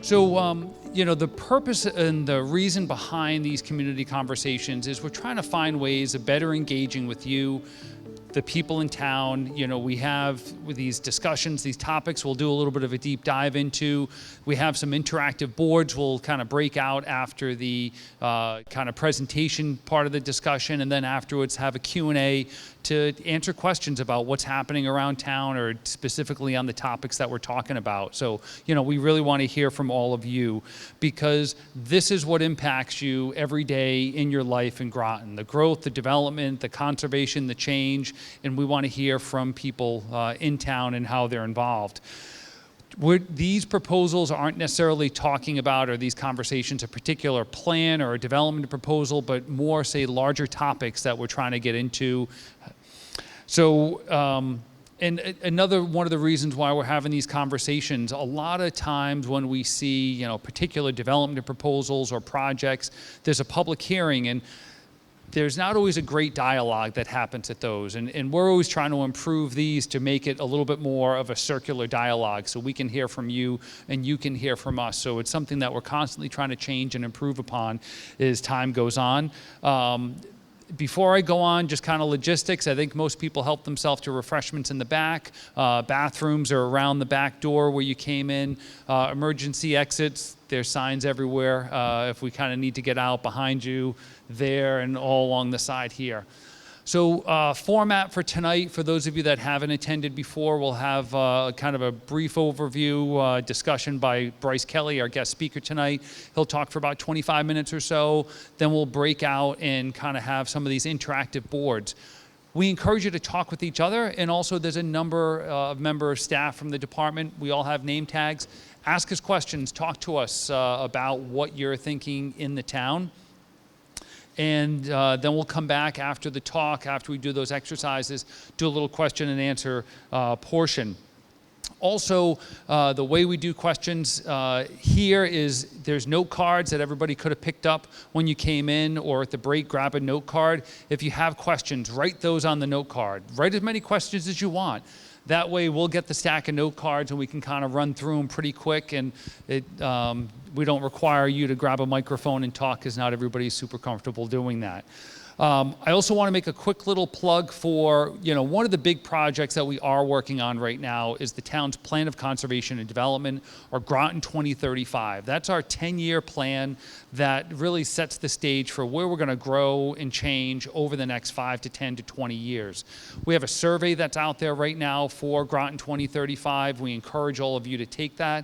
So, the purpose and the reason behind these community conversations is we're trying to find ways of better engaging with you, the people in town. We have with these discussions, these topics we'll do a little bit of a deep dive into. We have some interactive boards we'll kind of break out after the kind of presentation part of the discussion, and then afterwards have a Q&A to answer questions about what's happening around town or specifically on the topics that we're talking about. So, we really want to hear from all of you, because this is what impacts you every day in your life in Groton: the growth, the development, the conservation, the change, and we want to hear from people in town and how they're involved. These proposals aren't necessarily talking about, or these conversations, a particular plan or a development proposal, but more, say, larger topics that we're trying to get into. So, and another one of the reasons why we're having these conversations, a lot of times when we see, particular development proposals or projects, there's a public hearing, and there's not always a great dialogue that happens at those. And we're always trying to improve these to make it a little bit more of a circular dialogue, so we can hear from you and you can hear from us. So it's something that we're constantly trying to change and improve upon as time goes on. Before I go on, just kind of logistics, I think most people help themselves to refreshments in the back. Bathrooms are around the back door where you came in. Emergency exits, there's signs everywhere. If we kind of need to get out, behind you, there, and all along the side here. So format for tonight, for those of you that haven't attended before, we'll have kind of a brief overview discussion by Bryce Kelly, our guest speaker tonight. He'll talk for about 25 minutes or so. Then we'll break out and kind of have some of these interactive boards. We encourage you to talk with each other, and also there's a number of member of staff from the department. We all have name tags. Ask us questions, talk to us about what you're thinking in the town. And then we'll come back after the talk, after we do those exercises, do a little question and answer portion. Also, the way we do questions here is there's note cards that everybody could have picked up when you came in, or at the break, grab a note card. If you have questions, write those on the note card. Write as many questions as you want. That way we'll get the stack of note cards and we can kind of run through them pretty quick, and we don't require you to grab a microphone and talk, because not everybody's super comfortable doing that. I also want to make a quick little plug for, one of the big projects that we are working on right now is the town's Plan of Conservation and Development, or Groton 2035. That's our 10-year plan that really sets the stage for where we're going to grow and change over the next 5 to 10 to 20 years. We have a survey that's out there right now for Groton 2035. We encourage all of you to take that.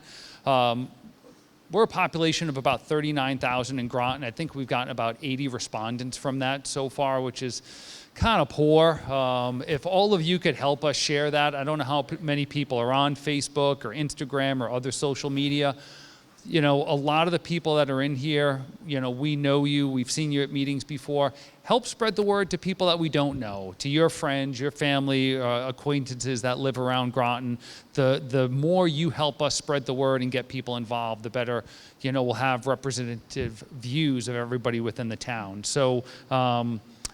We're a population of about 39,000 in Groton. I think we've gotten about 80 respondents from that so far, which is kind of poor. If all of you could help us share that, I don't know how many people are on Facebook or Instagram or other social media. A lot of the people that are in here, we know you, we've seen you at meetings before. Help spread the word to people that we don't know, to your friends, your family, acquaintances that live around Groton. The more you help us spread the word and get people involved, the better, we'll have representative views of everybody within the town. So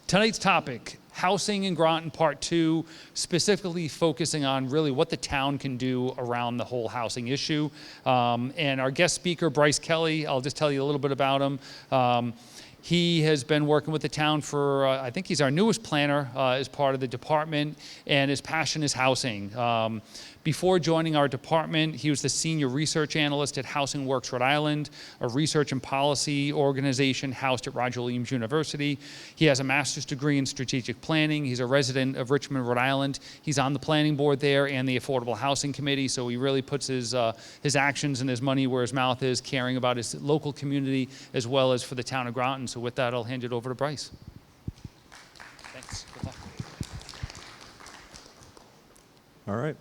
tonight's topic, Housing in Groton Part 2, specifically focusing on really what the town can do around the whole housing issue. And our guest speaker, Bryce Kelly, I'll just tell you a little bit about him. He has been working with the town for, I think he's our newest planner as part of the department, and his passion is housing. Before joining our department, he was the senior research analyst at Housing Works Rhode Island, a research and policy organization housed at Roger Williams University. He has a master's degree in strategic planning. He's a resident of Richmond, Rhode Island. He's on the planning board there and the Affordable Housing Committee, so he really puts his actions and his money where his mouth is, caring about his local community as well as for the town of Groton. So with that, I'll hand it over to Bryce. Thanks. Good luck. All right.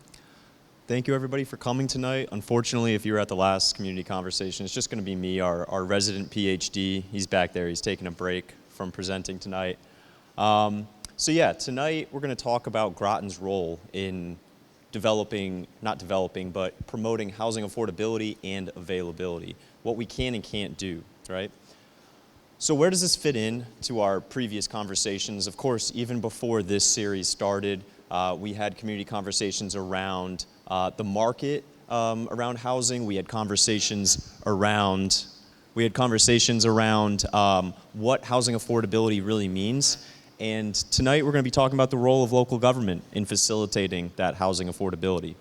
Thank you, everybody, for coming tonight. Unfortunately, if you were at the last community conversation, it's just going to be me, our resident PhD. He's back there. He's taking a break from presenting tonight. So yeah, tonight we're going to talk about Groton's role in but promoting housing affordability and availability, what we can and can't do, right? So where does this fit in to our previous conversations? Of course, even before this series started, we had community conversations around the market around housing. We had conversations around what housing affordability really means. And tonight we're going to be talking about the role of local government in facilitating that housing affordability.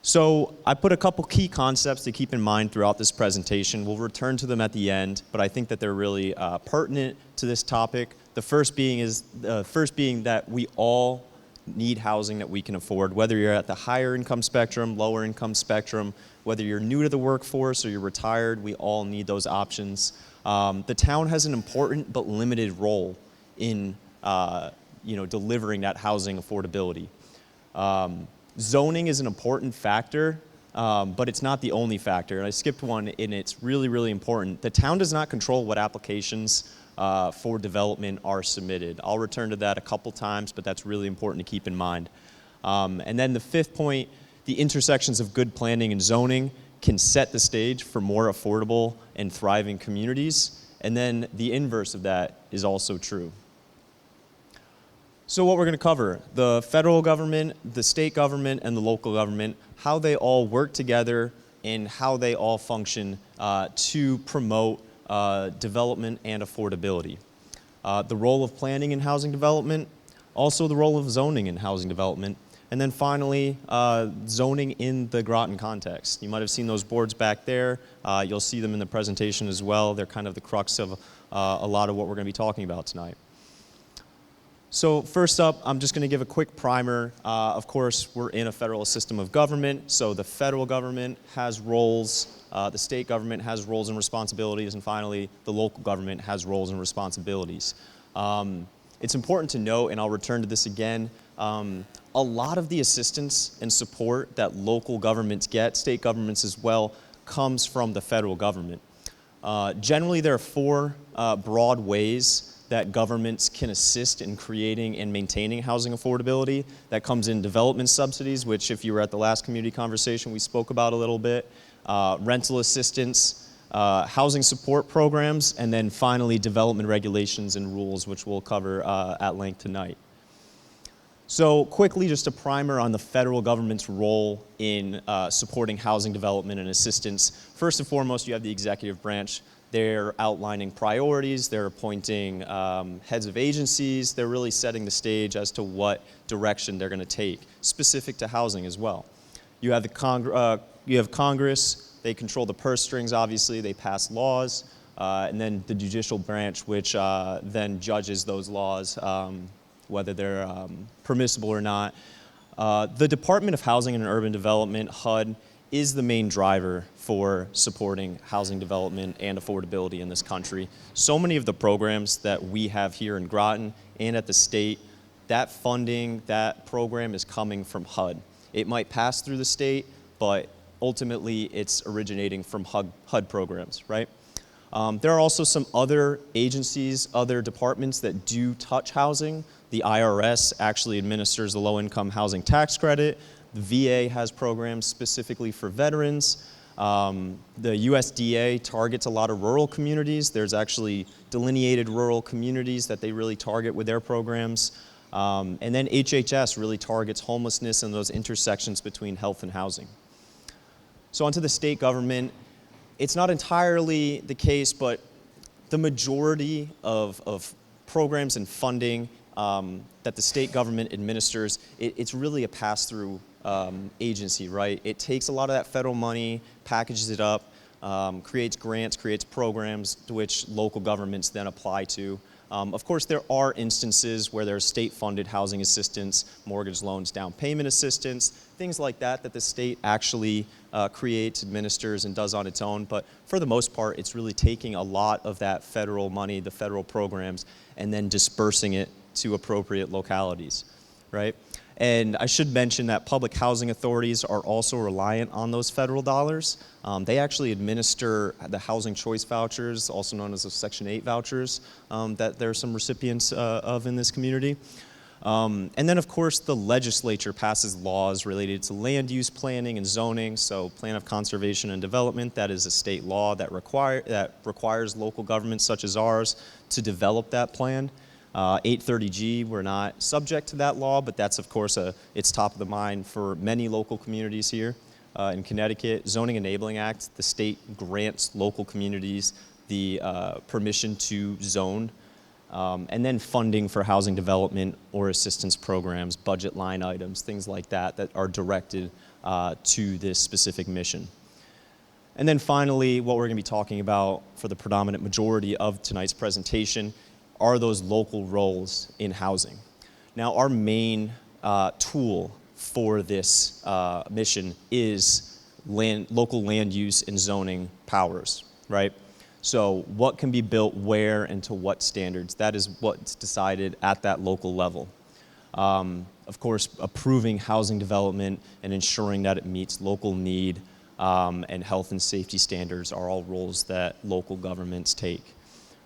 So I put a couple key concepts to keep in mind throughout this presentation. We'll return to them at the end, but I think that they're really pertinent to this topic. The first being that we all need housing that we can afford, whether you're at the higher income spectrum, lower income spectrum, whether you're new to the workforce or you're retired, we all need those options. The town has an important but limited role in delivering that housing affordability. Zoning is an important factor, but it's not the only factor. And I skipped one, and it's really, really important. The town does not control what applications for development are submitted. I'll return to that a couple times, but that's really important to keep in mind. And then the fifth point, the intersections of good planning and zoning can set the stage for more affordable and thriving communities. And then the inverse of that is also true. So what we're going to cover, the federal government, the state government, and the local government, how they all work together and how they all function to promote development and affordability. The role of planning in housing development, also the role of zoning in housing development, and then finally, zoning in the Groton context. You might have seen those boards back there. You'll see them in the presentation as well. They're kind of the crux of a lot of what we're going to be talking about tonight. So first up, I'm just going to give a quick primer. Of course, we're in a federal system of government, so the federal government has roles, the state government has roles and responsibilities, and finally, the local government has roles and responsibilities. It's important to note, and I'll return to this again, a lot of the assistance and support that local governments get, state governments as well, comes from the federal government. Generally, there are four broad ways that governments can assist in creating and maintaining housing affordability. That comes in development subsidies, which if you were at the last community conversation, we spoke about a little bit, rental assistance, housing support programs, and then finally development regulations and rules, which we'll cover at length tonight. So quickly, just a primer on the federal government's role in supporting housing development and assistance. First and foremost, you have the executive branch. They're outlining priorities, they're appointing heads of agencies, they're really setting the stage as to what direction they're going to take, specific to housing as well. You have Congress, they control the purse strings, obviously, they pass laws, and then the judicial branch, which then judges those laws, whether they're permissible or not. The Department of Housing and Urban Development, HUD, is the main driver for supporting housing development and affordability in this country. So many of the programs that we have here in Groton and at the state, that funding, that program is coming from HUD. It might pass through the state, but ultimately it's originating from HUD programs, right? There are also some other agencies, other departments that do touch housing. The IRS actually administers the low-income housing tax credit. The VA has programs specifically for veterans. The USDA targets a lot of rural communities. There's actually delineated rural communities that they really target with their programs. And then HHS really targets homelessness and those intersections between health and housing. So onto the state government. It's not entirely the case, but the majority of programs and funding that the state government administers, it's really a pass-through agency, right? It takes a lot of that federal money, packages it up, creates grants, creates programs to which local governments then apply to. Of course, there are instances where there's state-funded housing assistance, mortgage loans, down payment assistance, things like that that the state actually creates, administers, and does on its own. But for the most part, it's really taking a lot of that federal money, the federal programs, and then dispersing it to appropriate localities, right? And I should mention that public housing authorities are also reliant on those federal dollars. They actually administer the housing choice vouchers, also known as the Section 8 vouchers, that there are some recipients of in this community. And then, of course, the legislature passes laws related to land use planning and zoning. So Plan of Conservation and Development, that is a state law that requires local governments such as ours to develop that plan. 830G, we're not subject to that law, but that's, of course, it's top of the mind for many local communities here. in Connecticut, Zoning Enabling Act, the state grants local communities the permission to zone, and then funding for housing development or assistance programs, budget line items, things like that that are directed to this specific mission. And then finally, what we're going to be talking about for the predominant majority of tonight's presentation are those local roles in housing. Now, our main tool for this mission is local land use and zoning powers, right? So what can be built where and to what standards? That is what's decided at that local level. Of course, approving housing development and ensuring that it meets local need and health and safety standards are all roles that local governments take.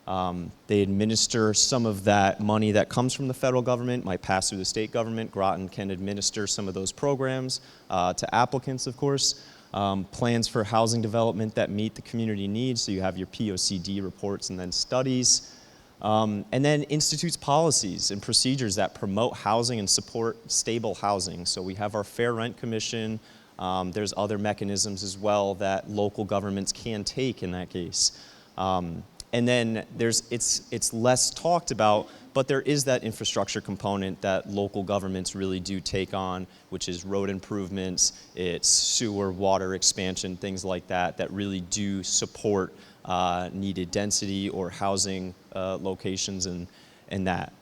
They administer some of that money that comes from the federal government, might pass through the state government. Groton can administer some of those programs to applicants, of course. Plans for housing development that meet the community needs, so you have your POCD reports and then studies. And then institutes policies and procedures that promote housing and support stable housing. So we have our Fair Rent Commission. There's other mechanisms as well that local governments can take in that case. And then it's less talked about, but there is that infrastructure component that local governments really do take on, which is road improvements, it's sewer, water expansion, things like that, that really do support needed density or housing locations and that.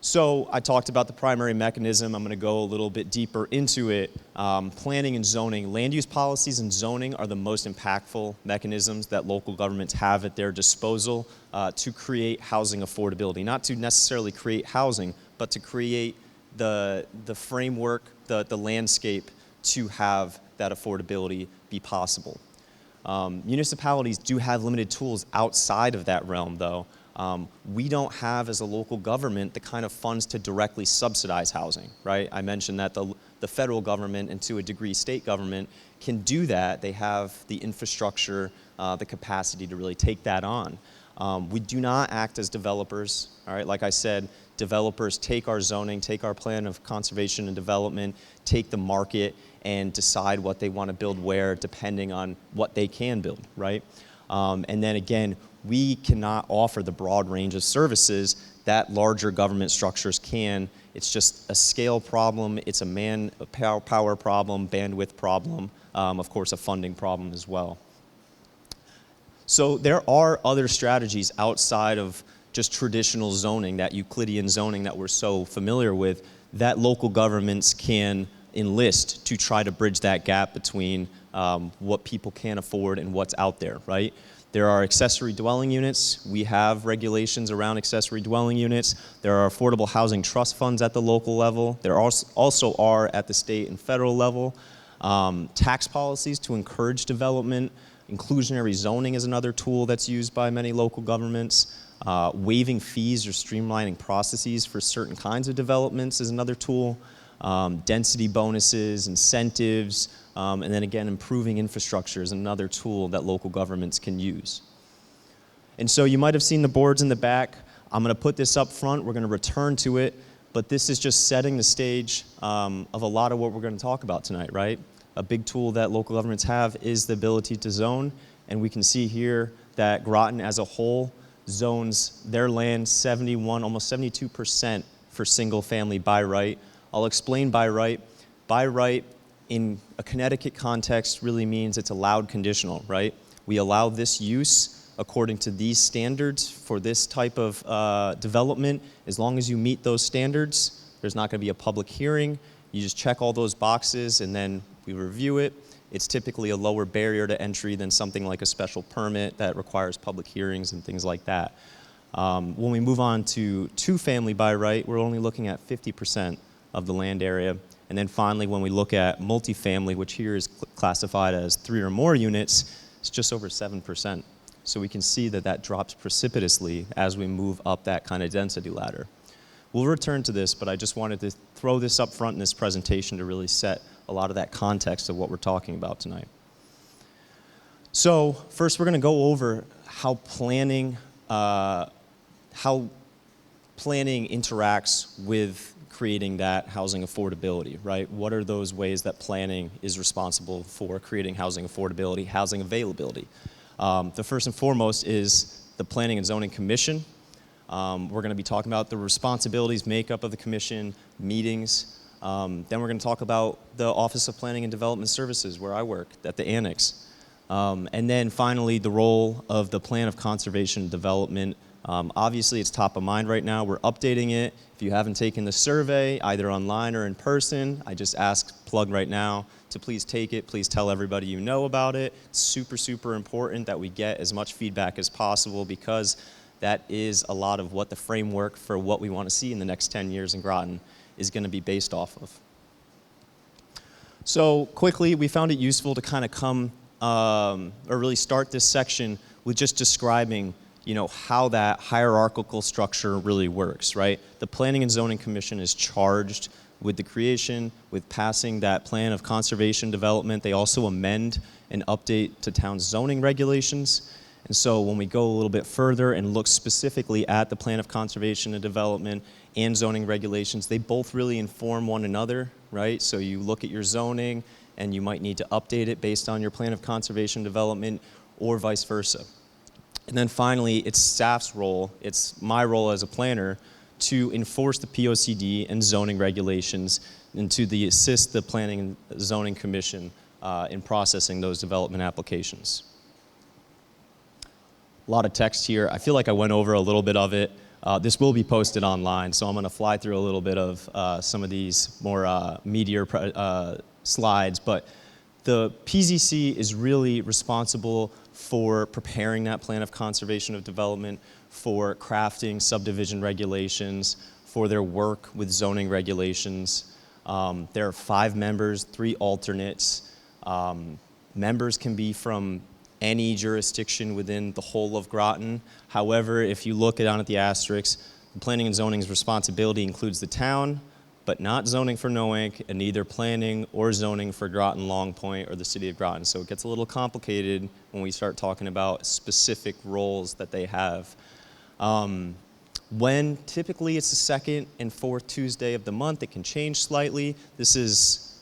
So I talked about the primary mechanism. I'm going to go a little bit deeper into it. Planning and zoning. Land use policies and zoning are the most impactful mechanisms that local governments have at their disposal to create housing affordability. Not to necessarily create housing, but to create the framework, the landscape to have that affordability be possible. Municipalities do have limited tools outside of that realm, though. We don't have, as a local government, the kind of funds to directly subsidize housing, right? I mentioned that the federal government and to a degree state government can do that. They have the infrastructure, the capacity to really take that on. We do not act as developers, all right? Like I said, developers take our zoning, take our plan of conservation and development, take the market and decide what they want to build where depending on what they can build, right? And then again, we cannot offer the broad range of services that larger government structures can. It's just a scale problem, it's a manpower problem, bandwidth problem, of course a funding problem as well. So there are other strategies outside of just traditional zoning, that Euclidean zoning that we're so familiar with, that local governments can enlist to try to bridge that gap between what people can afford and what's out there, right? There are accessory dwelling units. We have regulations around accessory dwelling units. There are affordable housing trust funds at the local level. There also are at the state and federal level. Tax policies to encourage development. Inclusionary zoning is another tool that's used by many local governments. Waiving fees or streamlining processes for certain kinds of developments is another tool. Density bonuses, incentives, and then again, improving infrastructure is another tool that local governments can use. And so you might have seen the boards in the back. I'm going to put this up front. We're going to return to it, but this is just setting the stage of a lot of what we're going to talk about tonight, right? A big tool that local governments have is the ability to zone, and we can see here that Groton as a whole zones their land 71, almost 72% for single family by right. I'll explain by right. By right in a Connecticut context really means it's allowed conditional, right? We allow this use according to these standards for this type of development. As long as you meet those standards, there's not going to be a public hearing. You just check all those boxes and then we review it. It's typically a lower barrier to entry than something like a special permit that requires public hearings and things like that. When we move on to two-family by right, we're only looking at 50% of the land area. And then finally, when we look at multifamily, which here is classified as 3 or more units, it's just over 7%. So we can see that that drops precipitously as we move up that kind of density ladder. We'll return to this, but I just wanted to throw this up front in this presentation to really set a lot of that context of what we're talking about tonight. So first, we're going to go over how planning interacts with creating that housing affordability, right? What are those ways that planning is responsible for creating housing affordability, housing availability? The first and foremost is the Planning and Zoning Commission. We're going to be talking about the responsibilities, makeup of the commission, meetings. Then we're going to talk about the Office of Planning and Development Services, where I work, at the Annex. And then finally, the role of the Plan of Conservation and Development. Obviously, it's top of mind right now. We're updating it. If you haven't taken the survey, either online or in person, I just plug right now to please take it. Please tell everybody you know about it. It's super, super important that we get as much feedback as possible, because that is a lot of what the framework for what we want to see in the next 10 years in Groton is going to be based off of. So quickly, we found it useful to kind of or really start this section with just describing, how that hierarchical structure really works, right? The Planning and Zoning Commission is charged with the creation, with passing that plan of conservation development. They also amend and update to town zoning regulations. And so when we go a little bit further and look specifically at the plan of conservation and development and zoning regulations, they both really inform one another, right? So you look at your zoning and you might need to update it based on your plan of conservation and development, or vice versa. And then finally, it's staff's role, it's my role as a planner, to enforce the POCD and zoning regulations and to assist the Planning and Zoning Commission in processing those development applications. A lot of text here. I feel like I went over a little bit of it. This will be posted online, so I'm going to fly through a little bit of some of these more meatier slides. But the PZC is really responsible for preparing that plan of conservation of development, for crafting subdivision regulations, for their work with zoning regulations. There are 5 members, 3 alternates. Members can be from any jurisdiction within the whole of Groton. However, if you look at the asterisk, the planning and zoning's responsibility includes the town, but not zoning for Noank, and neither planning or zoning for Groton Long Point or the city of Groton. So it gets a little complicated when we start talking about specific roles that they have. When typically it's the second and fourth Tuesday of the month, it can change slightly. This is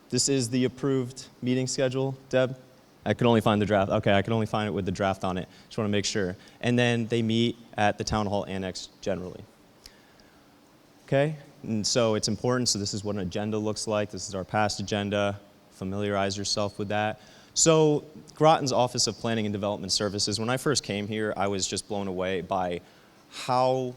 the approved meeting schedule, Deb? I could only find the draft. Okay, I could only find it with the draft on it. Just want to make sure. And then they meet at the Town Hall Annex generally. Okay, and so it's important. So this is what an agenda looks like. This is our past agenda. Familiarize yourself with that. So Groton's Office of Planning and Development Services, when I first came here, I was just blown away by how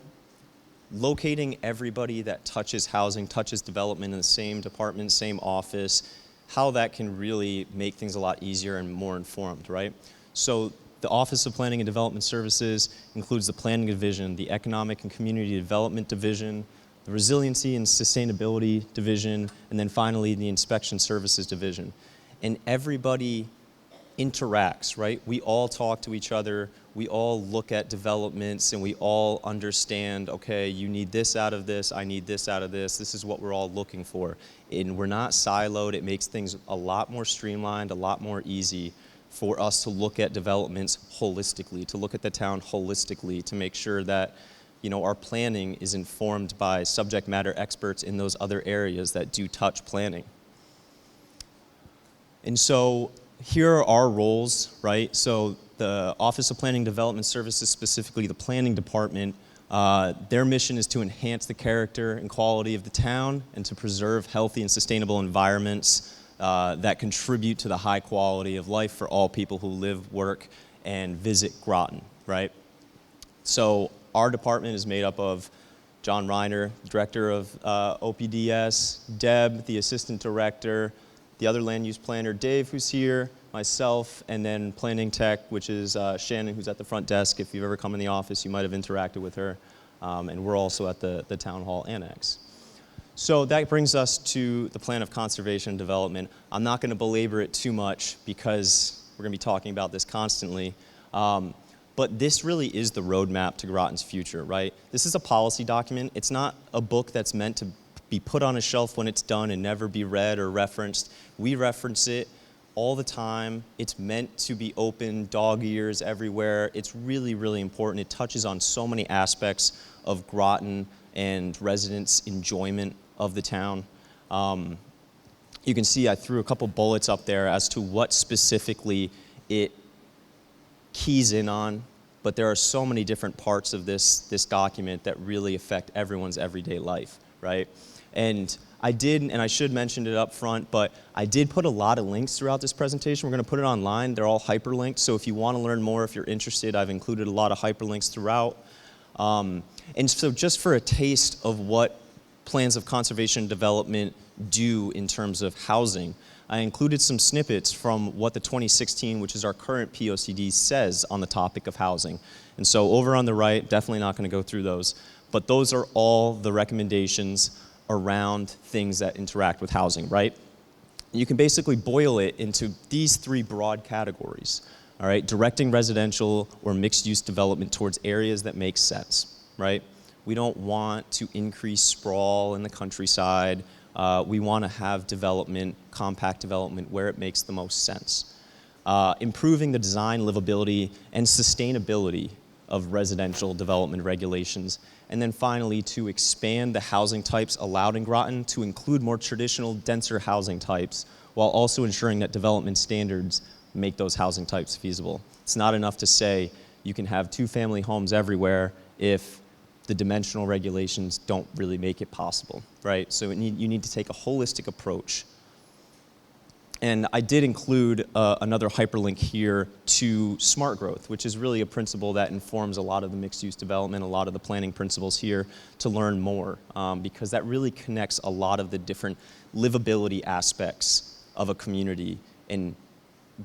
locating everybody that touches housing, touches development in the same department, same office, how that can really make things a lot easier and more informed, right? So the Office of Planning and Development Services includes the Planning Division, the Economic and Community Development Division, the Resiliency and Sustainability Division, and then finally the Inspection Services Division. And everybody interacts, right? We all talk to each other, we all look at developments, and we all understand, okay, you need this out of this, I need this out of this, this is what we're all looking for. And we're not siloed. It makes things a lot more streamlined, a lot more easy for us to look at developments holistically, to look at the town holistically, to make sure that our planning is informed by subject matter experts in those other areas that do touch planning. And so here are our roles, right? So the Office of Planning and Development Services, specifically the Planning Department, their mission is to enhance the character and quality of the town and to preserve healthy and sustainable environments that contribute to the high quality of life for all people who live, work, and visit Groton, right? So our department is made up of John Reiner, Director of OPDS, Deb, the Assistant Director, the other land use planner, Dave, who's here, myself, and then Planning Tech, which is Shannon, who's at the front desk. If you've ever come in the office, you might have interacted with her. And we're also at the Town Hall Annex. So that brings us to the Plan of Conservation and Development. I'm not going to belabor it too much because we're going to be talking about this constantly. But this really is the roadmap to Groton's future, right? This is a policy document. It's not a book that's meant to be put on a shelf when it's done and never be read or referenced. We reference it all the time. It's meant to be open, dog ears everywhere. It's really, really important. It touches on so many aspects of Groton and residents' enjoyment of the town. You can see I threw a couple bullets up there as to what specifically it keys in on, but there are so many different parts of this document that really affect everyone's everyday life, right? And I did, and I should mention it up front, but I did put a lot of links throughout this presentation. We're going to put it online. They're all hyperlinked, so if you want to learn more, if you're interested, I've included a lot of hyperlinks throughout. And so just for a taste of what plans of conservation and development do in terms of housing, I included some snippets from what the 2016, which is our current POCD, says on the topic of housing. And so over on the right, definitely not going to go through those, but those are all the recommendations around things that interact with housing, right? You can basically boil it into these three broad categories, all right? Directing residential or mixed-use development towards areas that make sense, right? We don't want to increase sprawl in the countryside. We want to have development, compact development, where it makes the most sense. Improving the design, livability, and sustainability of residential development regulations. And then finally, to expand the housing types allowed in Groton to include more traditional, denser housing types, while also ensuring that development standards make those housing types feasible. It's not enough to say you can have two-family homes everywhere if the dimensional regulations don't really make it possible, right? So you need to take a holistic approach. And I did include another hyperlink here to smart growth, which is really a principle that informs a lot of the mixed-use development, a lot of the planning principles here, to learn more, because that really connects a lot of the different livability aspects of a community and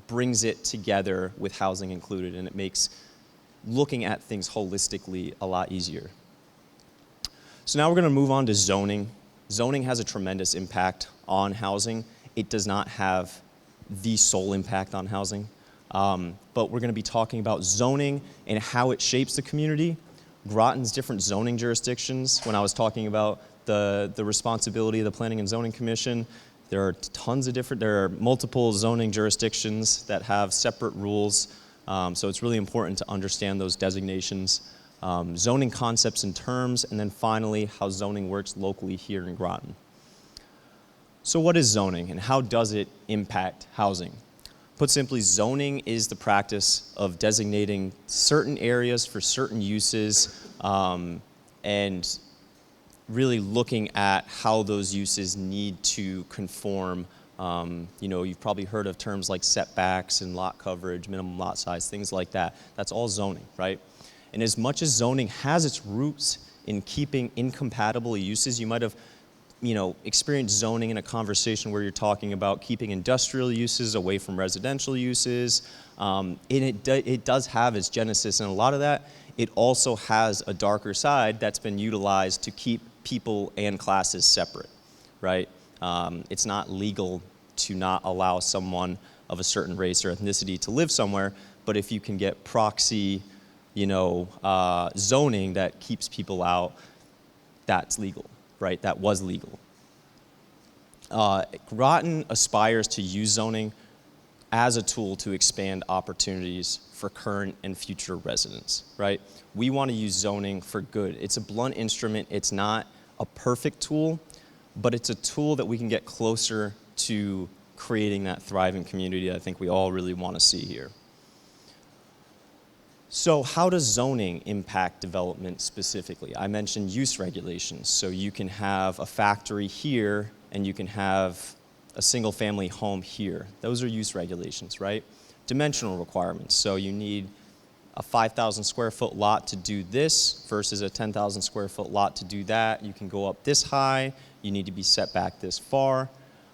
brings it together with housing included, and it makes looking at things holistically a lot easier. So now we're going to move on to zoning. Zoning has a tremendous impact on housing. It does not have the sole impact on housing, but we're going to be talking about zoning and how it shapes the community. Groton's different zoning jurisdictions. When I was talking about the responsibility of the Planning and Zoning Commission, there are multiple zoning jurisdictions that have separate rules, so it's really important to understand those designations, zoning concepts and terms, and then finally how zoning works locally here in Groton. So what is zoning and how does it impact housing? Put simply, zoning is the practice of designating certain areas for certain uses and really looking at how those uses need to conform. You've probably heard of terms like setbacks and lot coverage, minimum lot size, things like that. That's all zoning, right? And as much as zoning has its roots in keeping incompatible uses, you might have experience zoning in a conversation where you're talking about keeping industrial uses away from residential uses. And it does have its genesis in a lot of that. It also has a darker side that's been utilized to keep people and classes separate, right? It's not legal to not allow someone of a certain race or ethnicity to live somewhere, but if you can get proxy, zoning that keeps people out, that's legal. Right, that was legal. Groton aspires to use zoning as a tool to expand opportunities for current and future residents, right? We want to use zoning for good. It's a blunt instrument. It's not a perfect tool, but it's a tool that we can get closer to creating that thriving community I think we all really want to see here. So how does zoning impact development specifically? I mentioned use regulations. So you can have a factory here and you can have a single family home here. Those are use regulations, right? Dimensional requirements. So you need a 5,000 square foot lot to do this versus a 10,000 square foot lot to do that. You can go up this high. You need to be set back this far.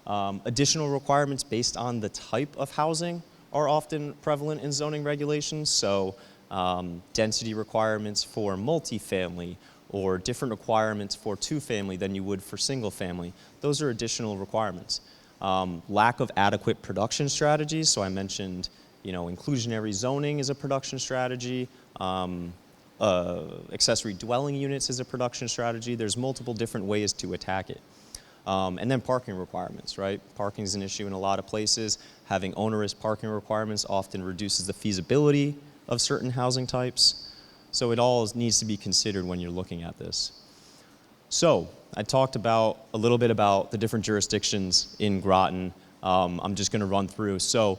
Additional requirements based on the type of housing are often prevalent in zoning regulations. So density requirements for multifamily or different requirements for two-family than you would for single-family. Those are additional requirements. Lack of adequate production strategies. So I mentioned, inclusionary zoning is a production strategy. Accessory dwelling units is a production strategy. There's multiple different ways to attack it. And then parking requirements, right? Parking is an issue in a lot of places. Having onerous parking requirements often reduces the feasibility of certain housing types. So it all needs to be considered when you're looking at this. So I talked a little bit about the different jurisdictions in Groton. I'm just going to run through. So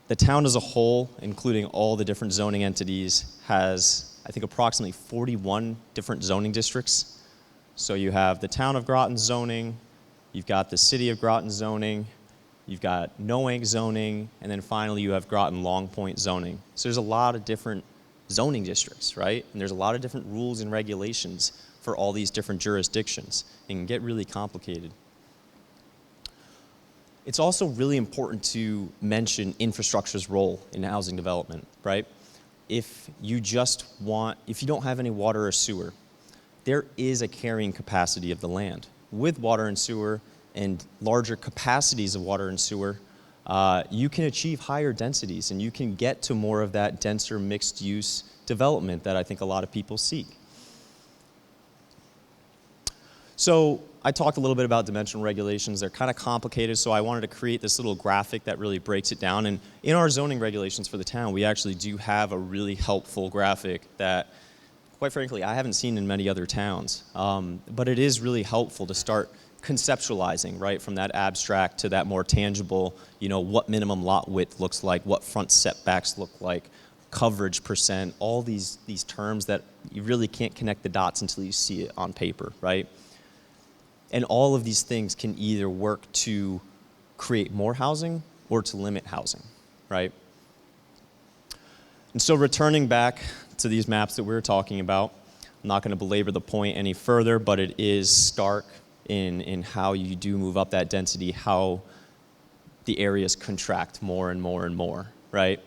the town as a whole, including all the different zoning entities, has, I think, approximately 41 different zoning districts. So you have the town of Groton zoning, you've got the city of Groton zoning, you've got Noank zoning, and then finally you have Groton Long Point zoning. So there's a lot of different zoning districts, right? And there's a lot of different rules and regulations for all these different jurisdictions. It can get really complicated. It's also really important to mention infrastructure's role in housing development, right? If you don't have any water or sewer, there is a carrying capacity of the land. With water and sewer and larger capacities of water and sewer, you can achieve higher densities and you can get to more of that denser mixed use development that I think a lot of people seek. So I talked a little bit about dimensional regulations. They're kind of complicated, so I wanted to create this little graphic that really breaks it down. And in our zoning regulations for the town, we actually do have a really helpful graphic that, quite frankly, I haven't seen in many other towns. But it is really helpful to start conceptualizing, right, from that abstract to that more tangible, what minimum lot width looks like, what front setbacks look like, coverage percent, all these terms that you really can't connect the dots until you see it on paper, right? And all of these things can either work to create more housing or to limit housing, right? And so returning back to these maps that we were talking about, I'm not going to belabor the point any further, but it is stark in how you do move up that density, how the areas contract more and more and more, right?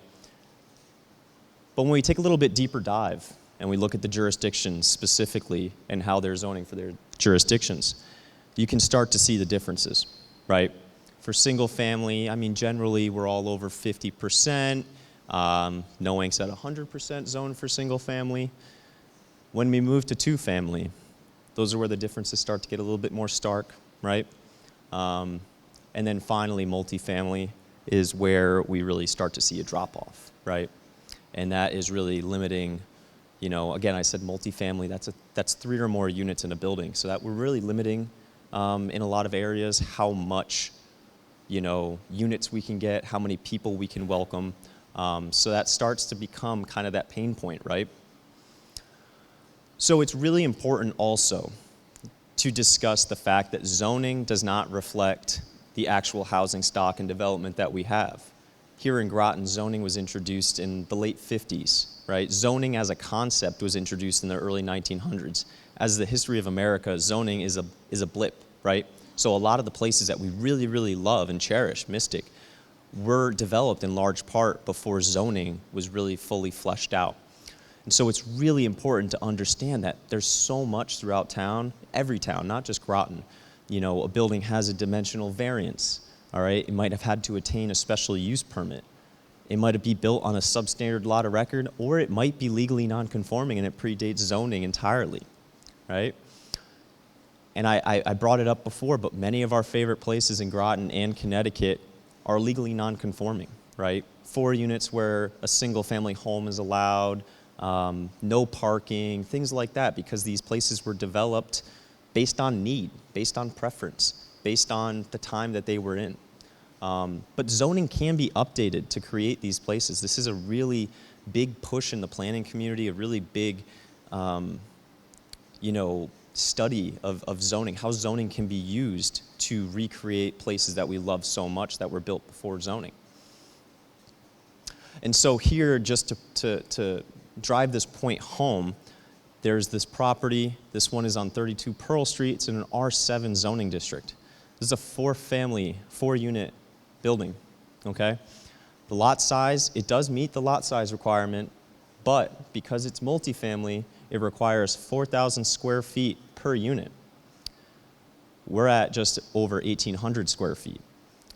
But when we take a little bit deeper dive and we look at the jurisdictions specifically and how they're zoning for their jurisdictions, you can start to see the differences, right? For single family, generally we're all over 50%. Noank's at 100% zone for single family. When we move to two family, those are where the differences start to get a little bit more stark, right? And then finally, multifamily is where we really start to see a drop off, right? And that is really limiting, again, I said multifamily, that's 3 or more units in a building. So that we're really limiting in a lot of areas how much, units we can get, how many people we can welcome. So that starts to become kind of that pain point, right? So it's really important also to discuss the fact that zoning does not reflect the actual housing stock and development that we have. Here in Groton, zoning was introduced in the late 50s, right? Zoning as a concept was introduced in the early 1900s. As the history of America, zoning is a blip, right? So a lot of the places that we really, really love and cherish, Mystic, were developed in large part before zoning was really fully fleshed out. And so it's really important to understand that there's so much throughout town, every town, not just Groton. A building has a dimensional variance, all right? It might have had to attain a special use permit. It might be built on a substandard lot of record, or it might be legally non-conforming and it predates zoning entirely, right? And I brought it up before, but many of our favorite places in Groton and Connecticut are legally non-conforming, right? 4 units where a single family home is allowed, no parking, things like that, because these places were developed based on need, based on preference, based on the time that they were in. But zoning can be updated to create these places. This is a really big push in the planning community, a really big, study of zoning, how zoning can be used to recreate places that we love so much that were built before zoning. And so here, just to drive this point home, there's this property. This one is on 32 Pearl Street. It's in an R7 zoning district. This is a 4-unit building, okay? The lot size, it does meet the lot size requirement, but because it's multifamily, it requires 4,000 square feet per unit. We're at just over 1,800 square feet.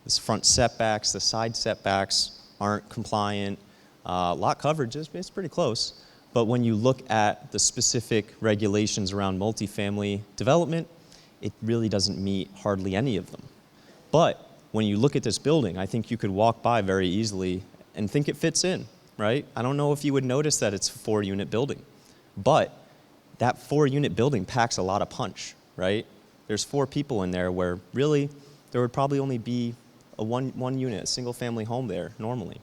This front setbacks, the side setbacks aren't compliant. Lot coverage is pretty close, but when you look at the specific regulations around multifamily development, it really doesn't meet hardly any of them. But when you look at this building, I think you could walk by very easily and think it fits in, right? I don't know if you would notice that it's a 4-unit building, but that 4-unit building packs a lot of punch, right? There's 4 people in there where really there would probably only be a one unit, a single family home there normally.